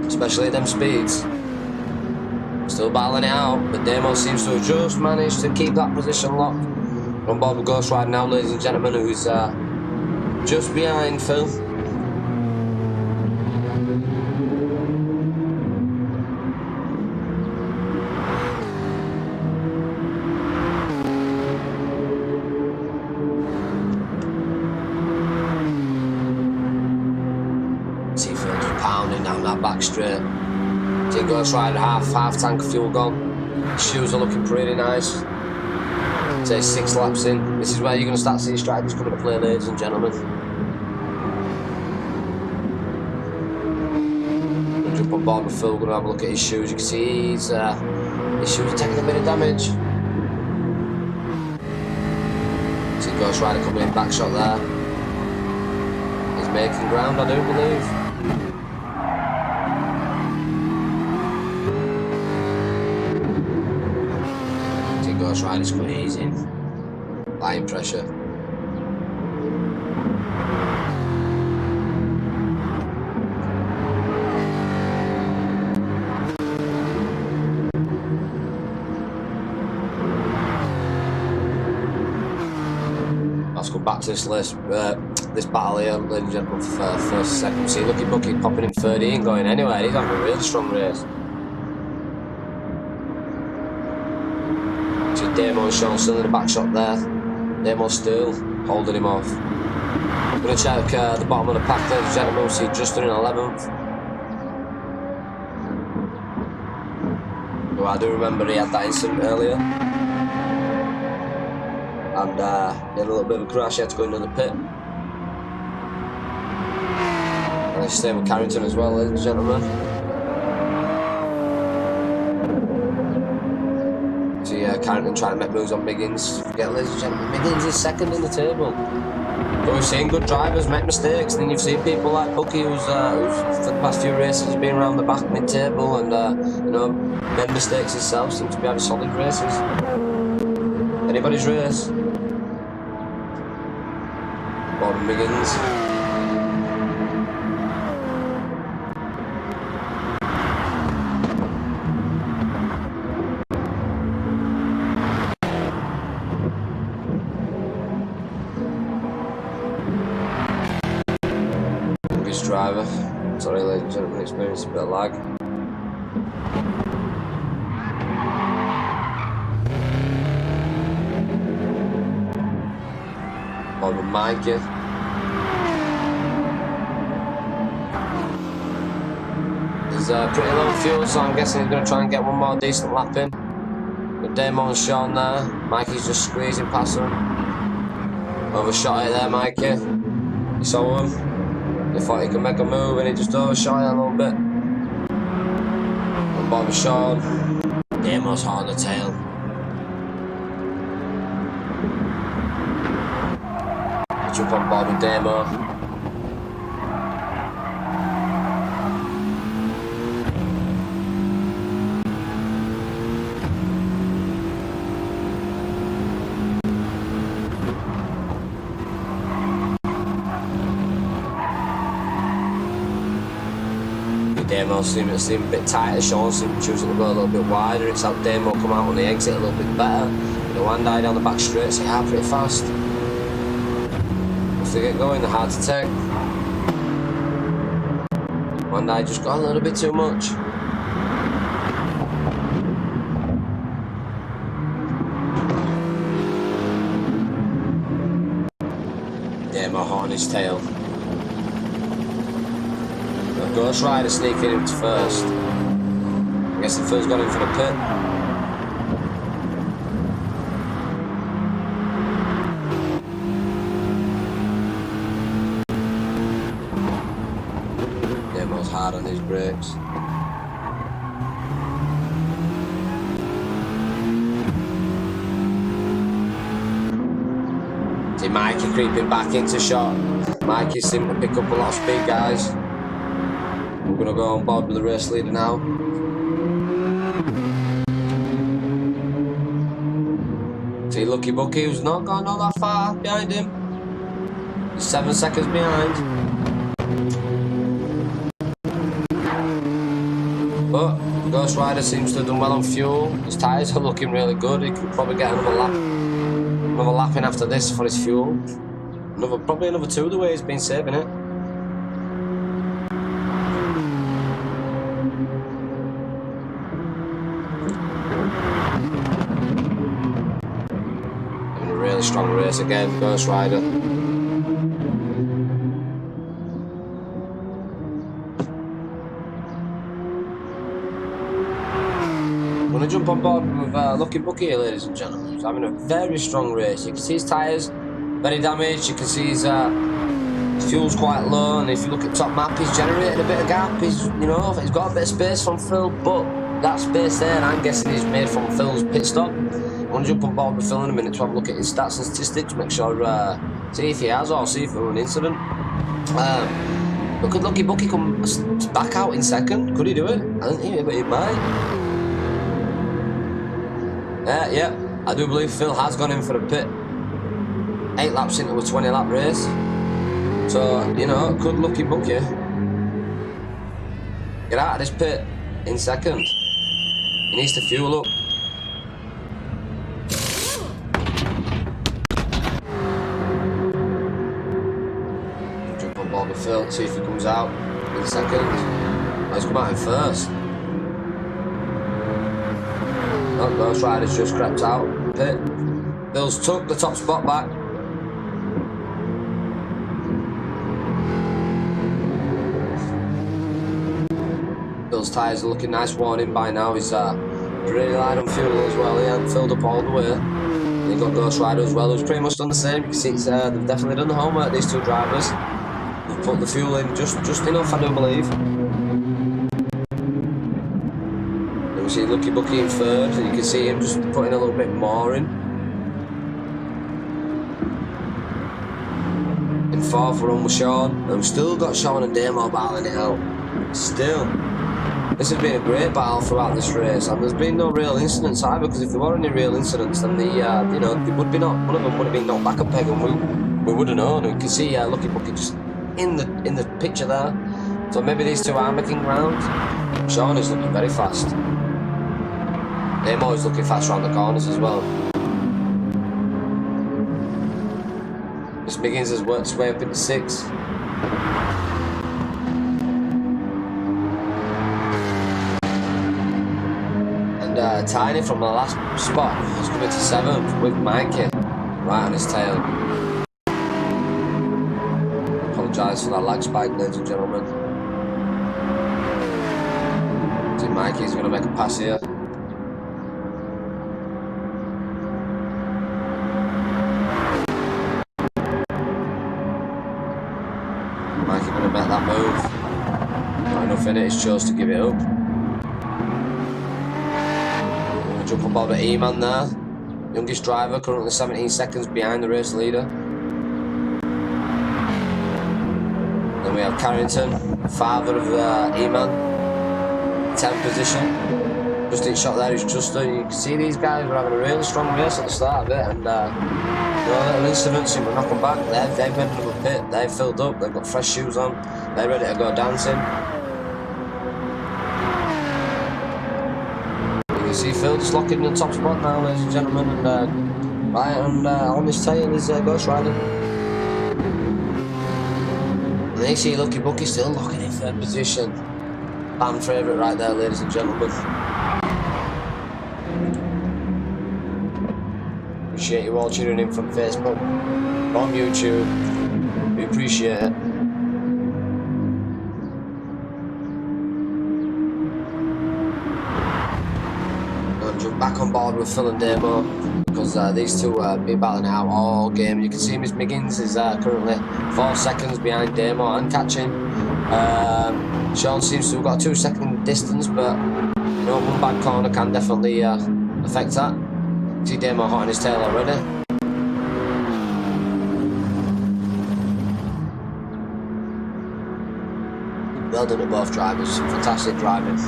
Especially at them speeds. Still battling it out, but Damo seems to have just managed to keep that position locked. On board with Ghost Rider now, ladies and gentlemen, who's just behind Phil. Pounding down that back straight. See Ghost Rider half tank of fuel gone. Shoes are looking pretty nice. Say 6 laps in. This is where you're going to start seeing strategies coming to play, ladies and gentlemen. We'll jump on board with Phil. We're going to have a look at his shoes. You can see his shoes are taking a bit of damage. See Ghost Rider coming in, back shot there. He's making ground, I do believe. Ghost Rider squeezing. Line pressure. Let's go back to this list, this battle here, ladies and gentlemen, for first second. See, Lucky Bucky popping in 30, ain't going anywhere. He's having a really strong race. See Damo and Sean still in the back shot there. Damo still holding him off. I'm going to check the bottom of the pack, ladies and gentlemen. We'll see Justin in 11th. Well, I do remember he had that incident earlier. And he had a little bit of a crash, he had to go into the pit. And he's staying with Carrington as well, ladies and gentlemen. See Carrington trying to make moves on Miggins. Forget, ladies and gentlemen, Miggins is second in the table. But we've seen good drivers make mistakes, and then you've seen people like Bucky, who's for the past few races has been around the back mid-table and you know, made mistakes himself. Seems to be having solid races. Anybody's race. Gordon Miggins. Youngest driver. Sorry, ladies and gentlemen, experienced a bit of lag. With Mikey. He's pretty low fuel, so I'm guessing he's going to try and get one more decent lap in. With Damo and Sean there, Mikey's just squeezing past him. Overshot it there, Mikey. You saw him. He thought he could make a move and he just overshot it a little bit. On board with Sean. Damo's hard on the tail. Jump on board with Damo. Damo seemed a bit tighter, Sean seemed choosing to go a little bit wider. It's helped Damo come out on the exit a little bit better. The one died down the back straight, so yeah, pretty fast. If they get going, they're hard to take. One guy just got a little bit too much. Damo hot on his tail. Ghost Rider sneaking him to first. I guess the Phil's got him for the pit. Damo's hard on his brakes. See Mikey creeping back into shot. Mikey seemed to pick up a lot of speed, guys. We're going to go on board with the race leader now. See Lucky Bucky, who's not gone all that far behind him. He's 7 seconds behind. But Ghost Rider seems to have done well on fuel. His tyres are looking really good. He could probably get another lap in after this for his fuel. Probably another 2 the way he's been saving it. Really strong race again, Ghost Rider. I'm going to jump on board with Lucky Bucky here, ladies and gentlemen. He's having a very strong race. You can see his tyres very damaged. You can see his fuel's quite low, and if you look at top map, he's generated a bit of gap. He's got a bit of space from Phil, but that space there, I'm guessing, is made from Phil's pit stop. I'm going to jump on board with Phil in a minute to have a look at his stats and statistics, make sure, see if he has or see if it was an incident. But could Lucky Bucky come back out in second? Could he do it? I don't think he might. Yeah, I do believe Phil has gone in for a pit. 8 laps into a 20-lap race. So, you know, could lucky book you. Get out of this pit in second. He needs to fuel up. Jump on board with Phil, see if he comes out in second. Oh, he's come out in first. Oh, Ghost Rider's just crept out. Pit. Phil's took the top spot back. Phil's tyres are looking nice, worn in by now. He's pretty light on fuel as well. He hadn't filled up all the way. And he got Ghost Rider as well, who's pretty much done the same. You can see they've definitely done the homework, these two drivers. They've put the fuel in just enough, I do believe. And we see Lucky Bucky in third, and you can see him just putting a little bit more in. In fourth, we're on with Sean. And we've still got Sean and Damo battling it out. Still. This has been a great battle throughout this race, and there's been no real incidents either. Because if there were any real incidents, then you know, they would be not. One of them would have been knocked back a peg, and we would have known. And you can see Lucky Bucky just in the picture there. So maybe these two are making ground. Sean is looking very fast. Damo is looking fast around the corners as well. Miss Miggins has worked his way up into 6. Tiny from the last spot is coming to 7th with Mikey right on his tail. Apologise for that lag spike, ladies and gentlemen. I think Mikey's going to make a pass here. Mikey going to make that move. Not enough in it, he's chose to give it up. Jump on board with E-Man there. Youngest driver, currently 17 seconds behind the race leader. Then we have Carrington, father of E-Man, 10th position. Just in shot there, he's just you can see these guys were having a really strong race at the start of it, and you know, little incidents seem to knock them back. They've made another pit, they've filled up, they've got fresh shoes on, they're ready to go dancing. See Phil just locking in the top spot now, ladies and gentlemen, and right on his tail is Ghost Rider. And then you see Lucky Bucky still locking in 3rd position. Fan favourite right there, ladies and gentlemen. Appreciate you all tuning in from Facebook, from YouTube. We appreciate it. Back on board with Phil and Damo, because these two be battling it out all game. You can see Miss Miggins is currently 4 seconds behind Damo and catching. Sean seems to have got a 2-second distance, but you know, one bad corner can definitely affect that. See Damo hot on his tail already. Well done to both drivers, fantastic driving.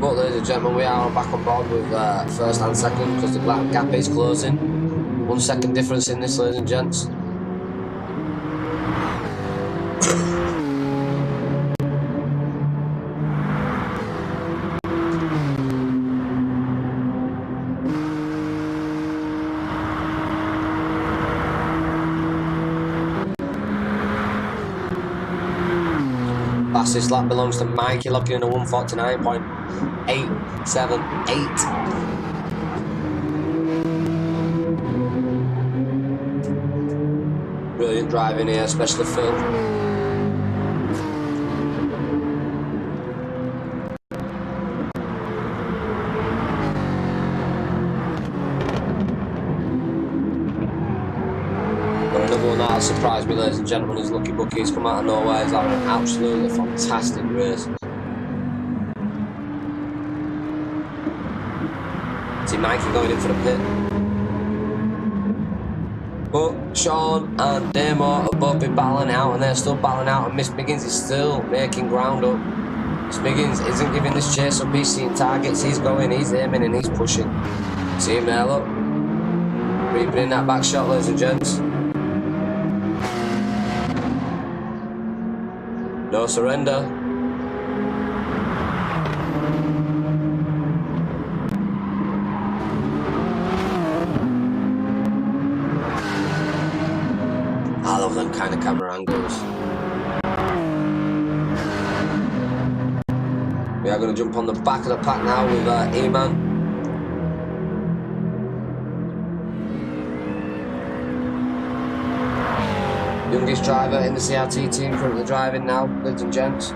But ladies and gentlemen, we are back on board with first and second, because the gap is closing. 1 second difference in this, ladies and gents. Fastest lap belongs to Mikey, locking in a 149.878. Brilliant driving here, especially Phil. Another one that surprised me, ladies and gentlemen, is Lucky Bucky. He's come out of nowhere. He's having an absolutely fantastic race. See Mikey going in for the pit. But Sean and Damo have both been battling out, and they're still battling out, and Miss Miggins is still making ground up Smiggins isn't giving this chase up, he's seeing targets, he's going, he's aiming and he's pushing. See him there, look. Reaping in that back shot, ladies and gents. No surrender. I love them kind of camera angles. We are going to jump on the back of the pack now with E-Man. Youngest driver in the CRT team, currently driving now, ladies and gents.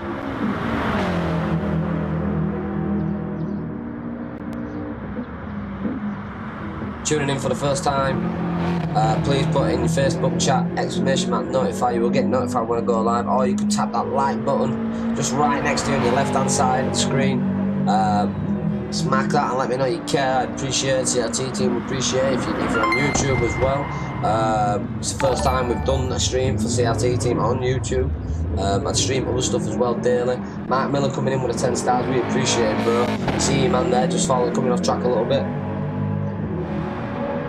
Tuning in for the first time, please put in your Facebook chat, ! notify, you will get notified when I go live, or you can tap that like button just right next to you on your left hand side of the screen. Smack that and let me know you care. I'd appreciate it. CRT team would appreciate it if you're on YouTube as well. It's the first time we've done a stream for CRT team on YouTube. I'd stream other stuff as well daily. Mark Miller coming in with a 10 stars, we appreciate it, bro. See you, man, there, just coming off track a little bit.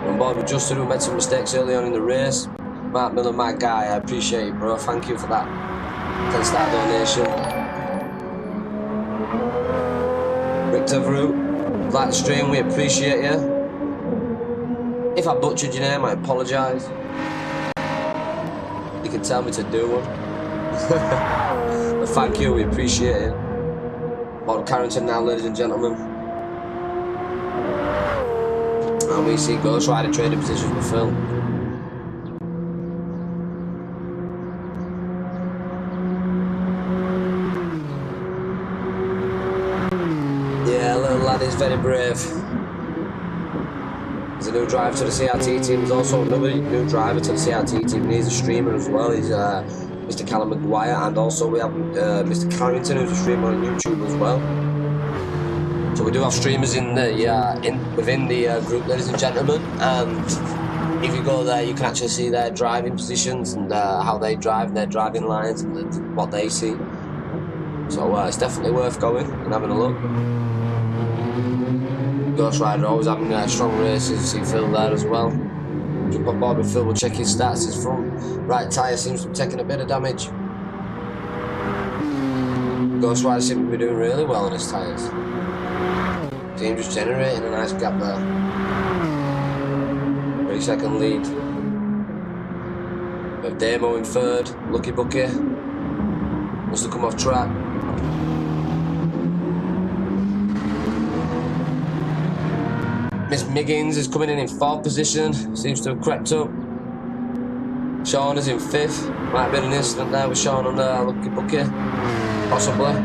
On board with Justin, who made some mistakes early on in the race. Mark Miller, my guy, I appreciate it, bro. Thank you for that 10-star donation. Victor Vroot, like the stream, we appreciate you. If I butchered your name, I apologise. You can tell me to do one. But thank you, we appreciate it. Bob Carrington now, ladies and gentlemen. And we see Ghost Rider trading positions with Phil. Yeah, little lad is very brave. He's a new driver to the CRT team. He's also another new driver to the CRT team. And he's a streamer as well. He's Mr. Callum McGuire, and also we have Mr. Carrington, who's a streamer on YouTube as well. So we do have streamers in the within the group, ladies and gentlemen. And if you go there, you can actually see their driving positions and how they drive, their driving lines, and what they see. So it's definitely worth going and having a look. Ghost Rider always having strong races. You see Phil there as well. Jump on board with Phil, we'll check his stats. His front right tyre seems to be taking a bit of damage. Ghost Rider seems to be doing really well on his tyres. Team just generating a nice gap there. 3-second lead. We have Demo in third. Lucky Bucky wants to come off track. Miss Miggins is coming in fourth position, seems to have crept up. Sean is in fifth. Might have been an incident there with Sean on Lucky Bucky, possibly.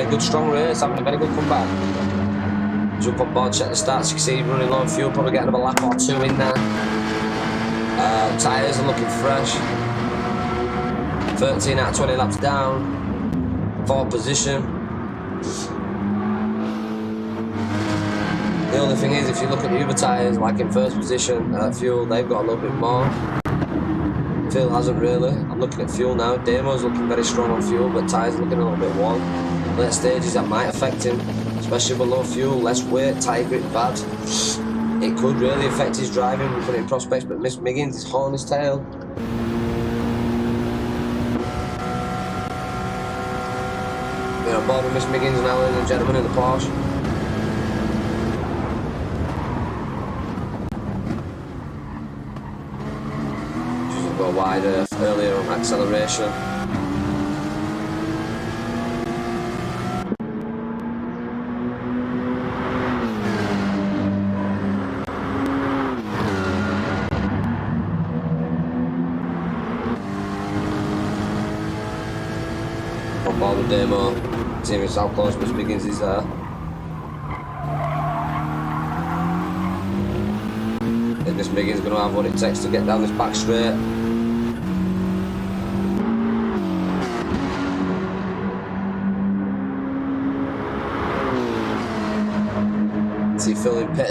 Good strong race, having a very good comeback. Jump on board, check the stats. You can see running low on fuel, probably getting a lap or two in there. Tyres are looking fresh. 13 out of 20 laps down. 4th position. The only thing is, if you look at the other tyres, like in 1st position, fuel, they've got a little bit more. Phil hasn't really. I'm looking at fuel now. Damo's looking very strong on fuel, but tyres are looking a little bit warm. Late stages that might affect him, especially with low fuel, less weight, tyre grip bad. It could really affect his driving, we put it in prospects, but Miss Miggins is hauling his tail. We're on board with Miss Miggins now, ladies and gentlemen, in the Porsche. Just go wider earlier on acceleration. Demo, seeing how close Miss Miggins is there. And Miss Miggins going to have what it takes to get down this back straight.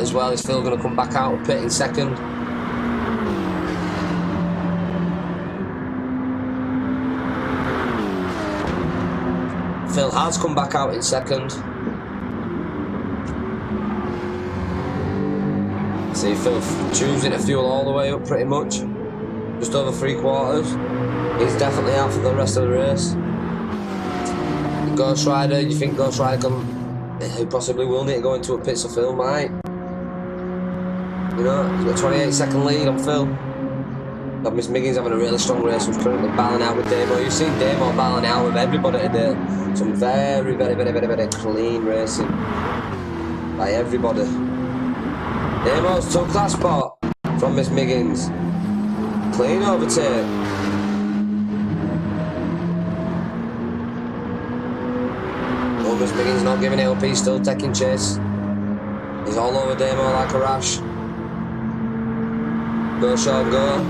as well. Is Phil going to come back out of pit in second? Phil has come back out in second. See Phil choosing to fuel all the way up pretty much. Just over 3/4. He's definitely out for the rest of the race. Ghost Rider, you think Ghost Rider he possibly will need to go into a pit, so Phil might. You know, he's got a 28-second lead on Phil. Got Miss Miggins having a really strong race, who's currently battling out with Damo. You've seen Damo battling out with everybody today. Some very clean racing by everybody. Damo's took that spot from Miss Miggins. Clean overtake. Oh, Miss Miggins not giving it up, he's still taking chase. He's all over Damo like a rash. Go Sean, go.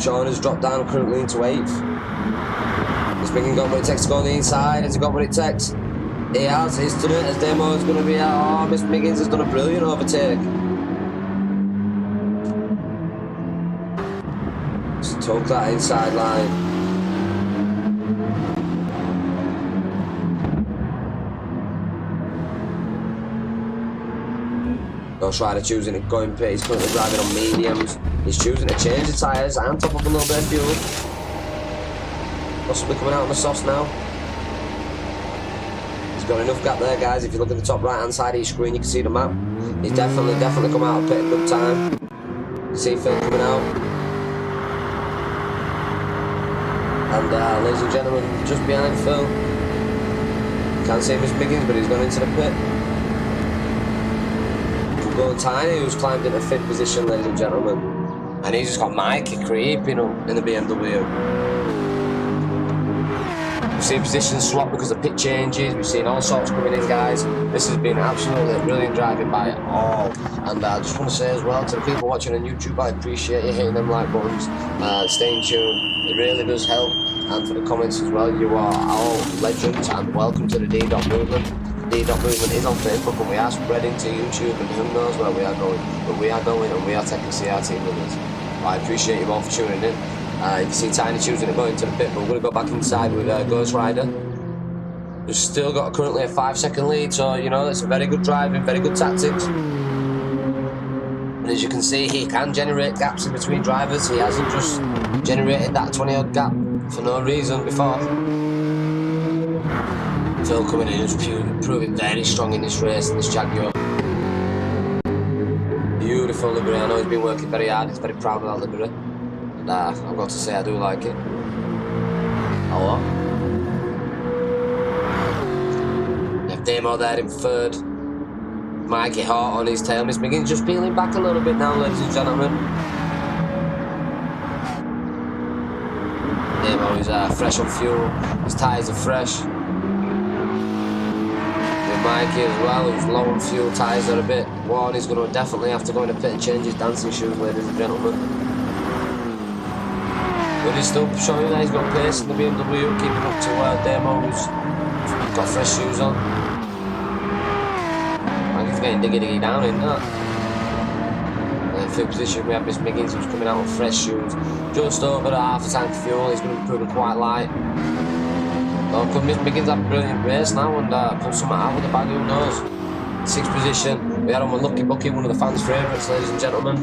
Sean has dropped down currently into 8th. Miss Miggins got what it takes to go on the inside. Has he got what it takes? He has. He's done it as Damo is going to be out. Oh, Miss Miggins has done a brilliant overtake. Just took that inside line. Ghost Rider choosing to go in pit. He's currently driving on mediums. He's choosing to change the tyres and top up a little bit of fuel. Possibly coming out on the softs now. He's got enough gap there, guys. If you look at the top right hand side of your screen, you can see the map. He's definitely come out of pit at a good time. You see Phil coming out. And ladies and gentlemen, just behind Phil, you can't see Miss Miggins, but he's gone into the pit. Going Tiny, who's climbed into 5th position, ladies and gentlemen. And he's just got Mikey creeping up in the BMW. We've seen positions swap because of pit changes. We've seen all sorts coming in, guys. This has been absolutely brilliant driving by all. And I just want to say as well to the people watching on YouTube, I appreciate you hitting them like buttons, staying tuned. It really does help. And for the comments as well, you are all legends and welcome to the DeeDot movement. DeeDot movement is on Facebook, and we are spreading to YouTube, and who knows where we are going. But we are going, and we are taking CRT with us. I appreciate you all for tuning in. You can see Tiny choosing to go into the pit, but we're going to go back inside with Ghost Rider. We've still got currently a 5-second lead, so you know it's a very good driving, very good tactics. And as you can see, he can generate gaps in between drivers. He hasn't just generated that 20-odd gap for no reason before. Phil coming in is proving very strong in this race, in this Jaguar. Beautiful livery. I know he's been working very hard. He's very proud of that livery. And I've got to say I do like it. A lot. We have Damo there in 3rd. Mikey Hart on his tail. Miss Miggins just peeling back a little bit now, ladies and gentlemen. Damo is fresh on fuel. His tyres are fresh. Mikey as well, who's low on fuel, tyres are a bit worn. He's going to definitely have to go in a pit and change his dancing shoes, ladies and gentlemen. But he's still showing that he's got pace in the BMW, keeping up to Damo, who's got fresh shoes on. Mikey's getting diggy down, isn't that? And in 5th position we have Miss Miggins, who's coming out with fresh shoes. Just over a half a tank of fuel. He's going to be proving quite light. Oh, could Miss Miggins have a brilliant race now and pull something out with the bag, who knows? 6th position, we had him on Lucky Bucky, one of the fans' favourites, ladies and gentlemen.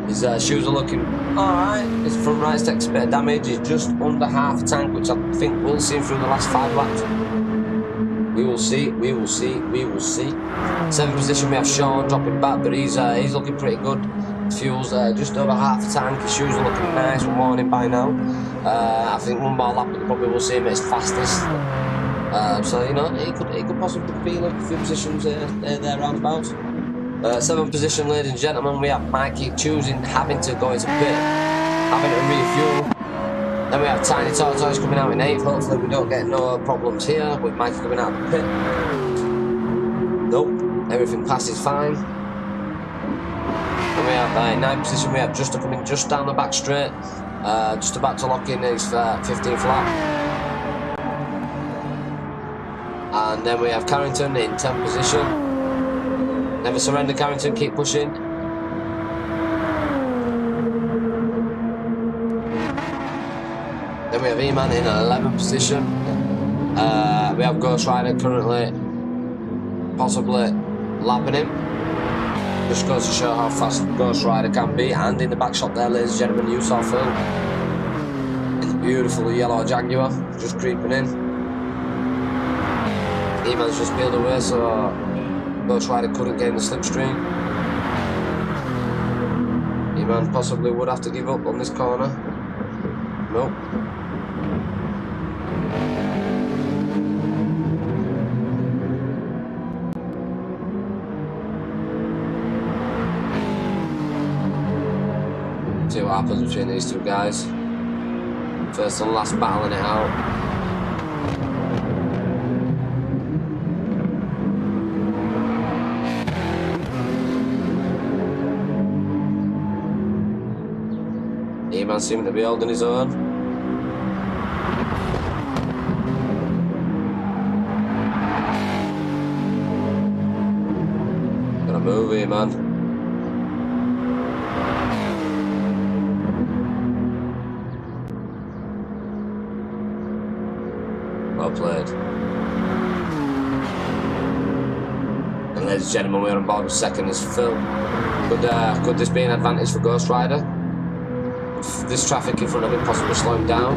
His shoes are looking alright. His front right's takes a bit of damage. He's just under half a tank, which I think we'll see him through the last 5 laps. We will see. 7th position, we have Sean dropping back, but he's looking pretty good. Fuel's just over half a tank. His shoes are looking nice. We're warning by now. I think one more lap, we probably will see him at his fastest. So you know, he could possibly be like a few positions there roundabouts. 7th position, ladies and gentlemen, we have Mikey having to go into pit, having to refuel. Then we have Tiny Tortoise coming out in 8th. Hopefully we don't get no problems here with Mikey coming out of the pit. Nope, everything passes fine. And we have in 9th position, we have Justa coming just down the back straight, just about to lock in his 15th lap. And then we have Carrington in 10th position. Never surrender, Carrington. Keep pushing. Then we have E-Man in an 11th position. We have Ghost Rider currently possibly lapping him. Just goes to show how fast Ghost Rider can be. And in the back shot there, ladies and gentlemen, you saw Phil in the beautiful yellow Jaguar, just creeping in. E-Man's just peeled away, so Ghost Rider couldn't get in the slipstream. E-Man possibly would have to give up on this corner. Nope. See what happens between these two guys. First and last battling it out. E-Man seeming to be holding his own. Gonna move, E-Man. Well played. And ladies and gentlemen, we're on board with second as Phil. Could this be an advantage for Ghost Rider? If this traffic in front of him possibly slow him down?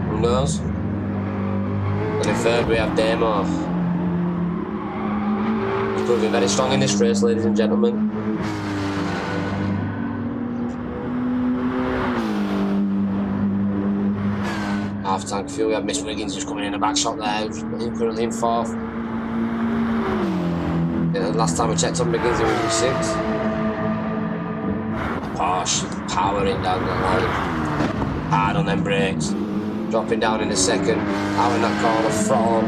Who knows? And in third we have Demo. He's proving very strong in this race, ladies and gentlemen. Half tank fuel. We have Miss Wiggins just coming in a back shot there, currently in fourth. Yeah, last time I checked on Wiggins, he was in sixth. Posh, powering down the line. Hard on them brakes. Dropping down in the second. Out in that corner, throttle.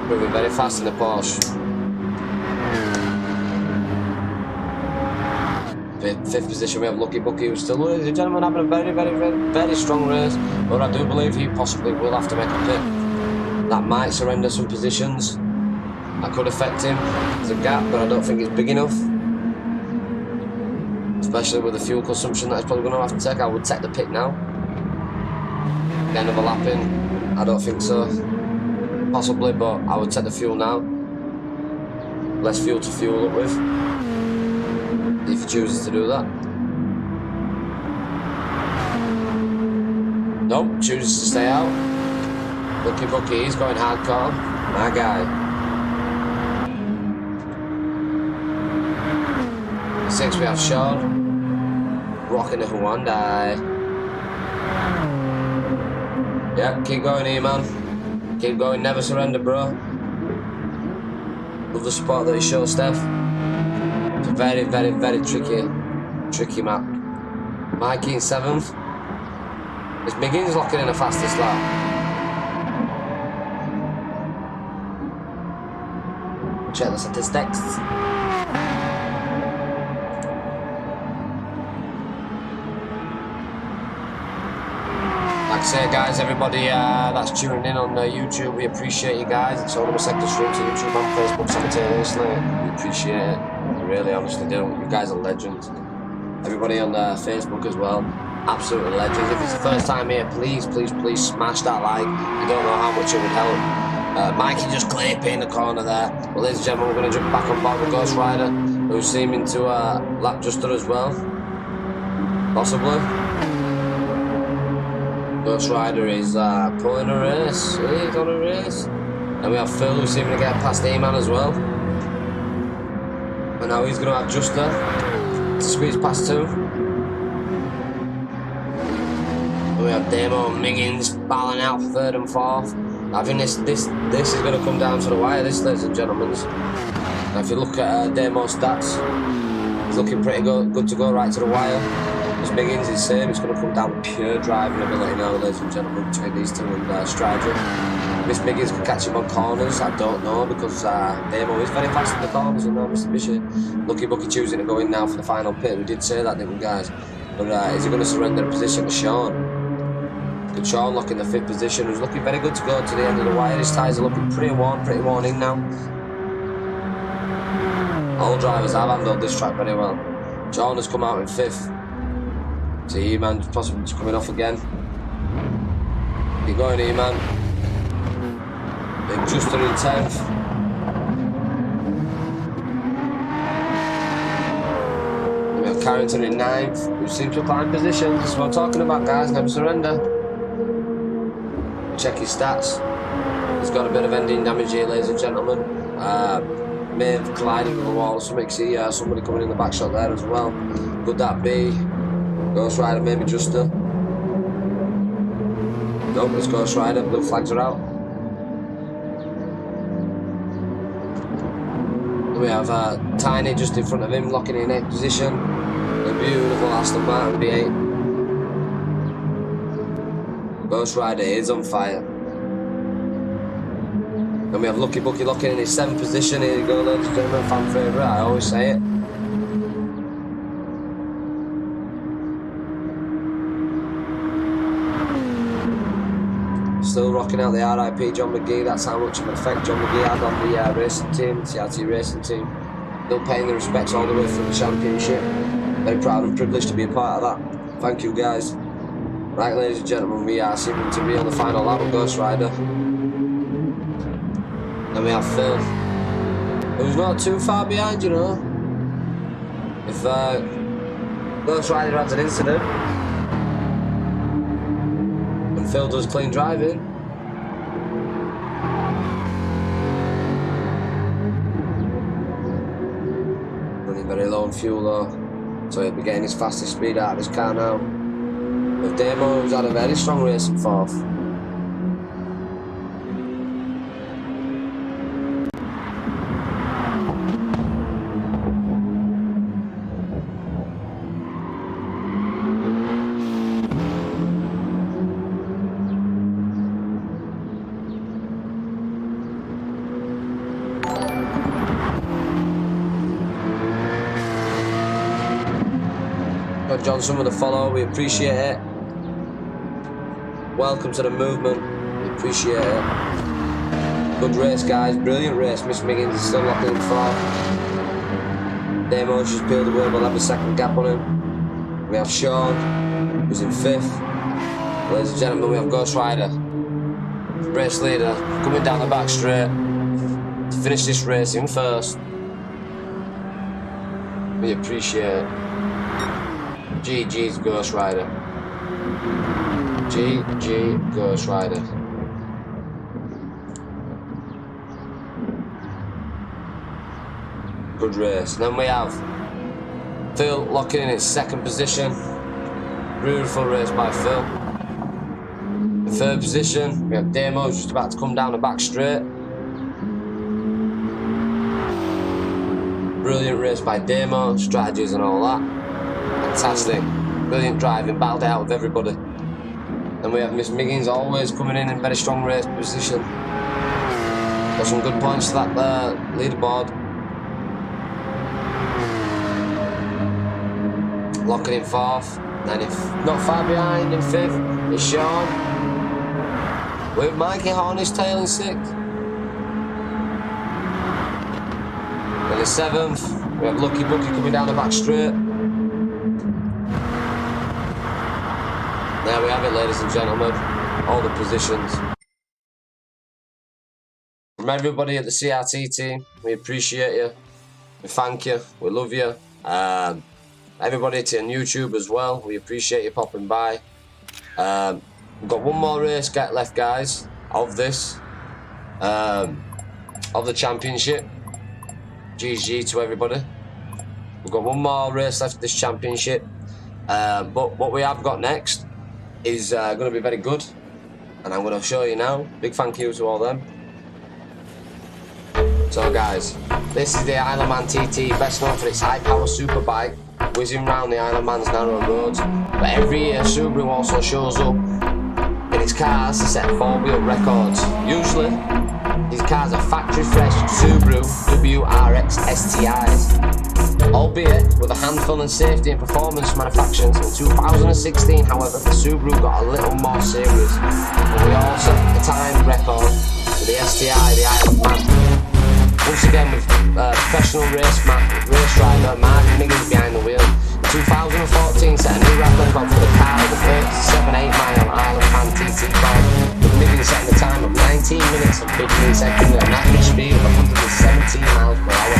Moving very fast in the Porsche. Fifth position, we have Lucky Bucky, who's still, ladies and gentlemen, having a very strong race. But I do believe he possibly will have to make a pit. That might surrender some positions. That could affect him. There's a gap, but I don't think it's big enough. Especially with the fuel consumption that he's probably going to have to take. I would take the pit now. Again, overlapping. I don't think so. Possibly, but I would take the fuel now. Less fuel to fuel up with. If he chooses to do that. Nope, chooses to stay out. Lucky Bucky, he's going hardcore. My guy. Six, we have Sean. Rocking the Hyundai. Yeah, keep going here, man. Keep going, never surrender, bro. Love the support that he shows, Steph. It's a very tricky map. Mikey in 7th. It's Miggins locking in the fastest lap. Check the statistics. Like I say, guys, everybody that's tuning in on YouTube, we appreciate you guys. It's all of a second stream to YouTube and Facebook simultaneously. We appreciate it. We really honestly do. You guys are legends. Everybody on Facebook as well. Absolutely legends. If it's the first time here, please smash that like. You don't know how much it would help. Mikey just clipping in the corner there. Well, ladies and gentlemen, we're going to jump back on board with Ghost Rider, who's seeming to lap Juster as well. Possibly. Ghost Rider is pulling a race. He's on a race. And we have Phil, who's seeming to get past E-Man as well. And now he's going to have Juster to squeeze past 2. And we have Demo and Miggins battling out 3rd and 4th. I think this is going to come down to the wire, this, ladies and gentlemen. Now, if you look at Demo's stats, he's looking pretty good to go right to the wire. As Miggins is same, it's going to come down to pure driving ability now, ladies and gentlemen, between these two and Strider. Miss Miggins can catch him on corners, I don't know, because Demo is very fast in the corners, and now Mr. Bishop. Lucky Bucky choosing to go in now for the final pit. We did say that, didn't we, guys? But is he going to surrender a position to Sean? Good Sean locking the 5th position, who's looking very good to go to the end of the wire. His tyres are looking pretty worn in now. All drivers have handled this track very well. John has come out in 5th. So E-Man possibly just coming off again. Keep going, E-Man. Big Juster in 10th. We have Carrington in 9th, who seems to climb positions. This is what I'm talking about, guys. Never surrender. Check his stats. He's got a bit of ending damage here, ladies and gentlemen. May have collided with the wall. So makes see somebody coming in the back shot there as well. Could that be Ghost Rider, maybe Juster? Nope, it's Ghost Rider. Blue flags are out. We have Tiny just in front of him, locking in 8th position. The beautiful Aston Martin V8. Ghost Rider is on fire. And we have Lucky Bucky locking in his 7th position. Here you go, ladies and gentlemen, fan favourite, I always say it. Still rocking out the RIP John McGee. That's how much of an effect John McGee had on the racing team, CRT racing team. Still paying the respects all the way through the championship. Very proud and privileged to be a part of that. Thank you, guys. Right, ladies and gentlemen, we are seeming to be on the final lap of Ghost Rider. Then we have Phil, who's not too far behind, you know. If Ghost Rider has an incident, and Phil does clean driving, running very low on fuel though, so he'll be getting his fastest speed out of his car now. With Demo, who's had a very strong race in 4th. Got Johnson with a follow, we appreciate it. Welcome to the movement, we appreciate it. Good race, guys, brilliant race. Miss Miggins is still locking in 4th. Demo's just peeled away, we'll have a 2nd gap on him. We have Sean, who's in 5th. Ladies and gentlemen, we have Ghost Rider, race leader, coming down the back straight to finish this race in 1st. We appreciate it. GG's Ghost Rider. GG Ghost Rider. Good race. And then we have Phil locking in his 2nd position. Beautiful race by Phil. In 3rd position, we have Demo just about to come down the back straight. Brilliant race by Demo, strategies and all that. Fantastic. Brilliant driving, battled out with everybody. Then we have Miss Miggins always coming in very strong race position. Got some good points to that leaderboard. Locking in 4th. Then if not far behind in 5th is Sean. With Mikey Horney's tail in 6th. Then in 7th, we have Lucky Bucky coming down the back straight. There we have it, ladies and gentlemen, all the positions. From everybody at the CRT team, we appreciate you, we thank you, we love you. Everybody on YouTube as well, we appreciate you popping by. We've got one more race left, guys, of this, of the championship. GG to everybody. We've got one more race left of this championship, but what we have got next is going to be very good, and I'm going to show you now. Big thank you to all them. So guys, this is the Isle of Man TT, best known for its high power superbike, whizzing round the Isle of Man's narrow roads. But every year Subaru also shows up in its cars to set 4-wheel records. Usually these cars are factory fresh Subaru WRX STIs. albeit with a handful in safety and performance manufacturers. In 2016, however, the Subaru got a little more serious, and we all set the time record with the STI, the Isle of Man. Once again with professional race driver Mark Miggins behind the wheel. 2014 set a new rap record for the car with the first 7-8 mile Isle of Man TT car, with Miggins setting the time of 19 minutes and 15 seconds at an average speed of 117 miles per hour.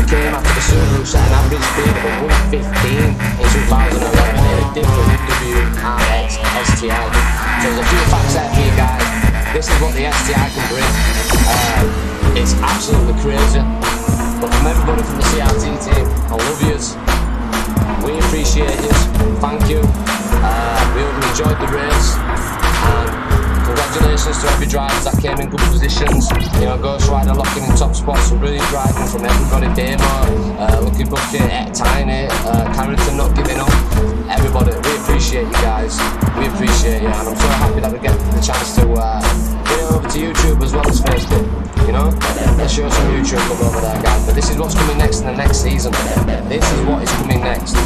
It came after the Subaru set an average speed of 115 in 2011 in a different WRX STI. So there's a few facts there for you guys. This is what the STI can bring. It's absolutely crazy. But from everybody from the CRT team, I love yous. We appreciate you. Thank you. We hope you enjoyed the race. And congratulations to every driver that came in good positions. You know, Ghost Rider locking in top spots, some brilliant driving from everybody. Demo, Lucky Bucket, Tiny, Carrington not giving up. Everybody, we appreciate you guys. We appreciate you, and I'm so happy that we get the chance to get it over to YouTube as well as Facebook. You know, let's show some YouTube love over there, guys. But this is what's coming next in the next season. This is what is coming next.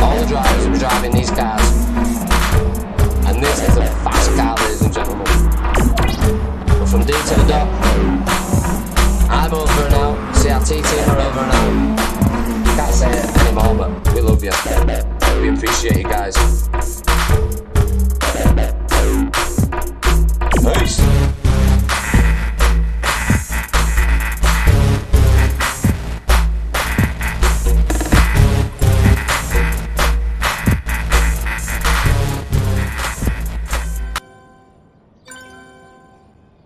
All the drivers will be driving these cars, and this is a fast car, ladies and gentlemen. But from D to the dot, I'm over and out. CRT team are over and out.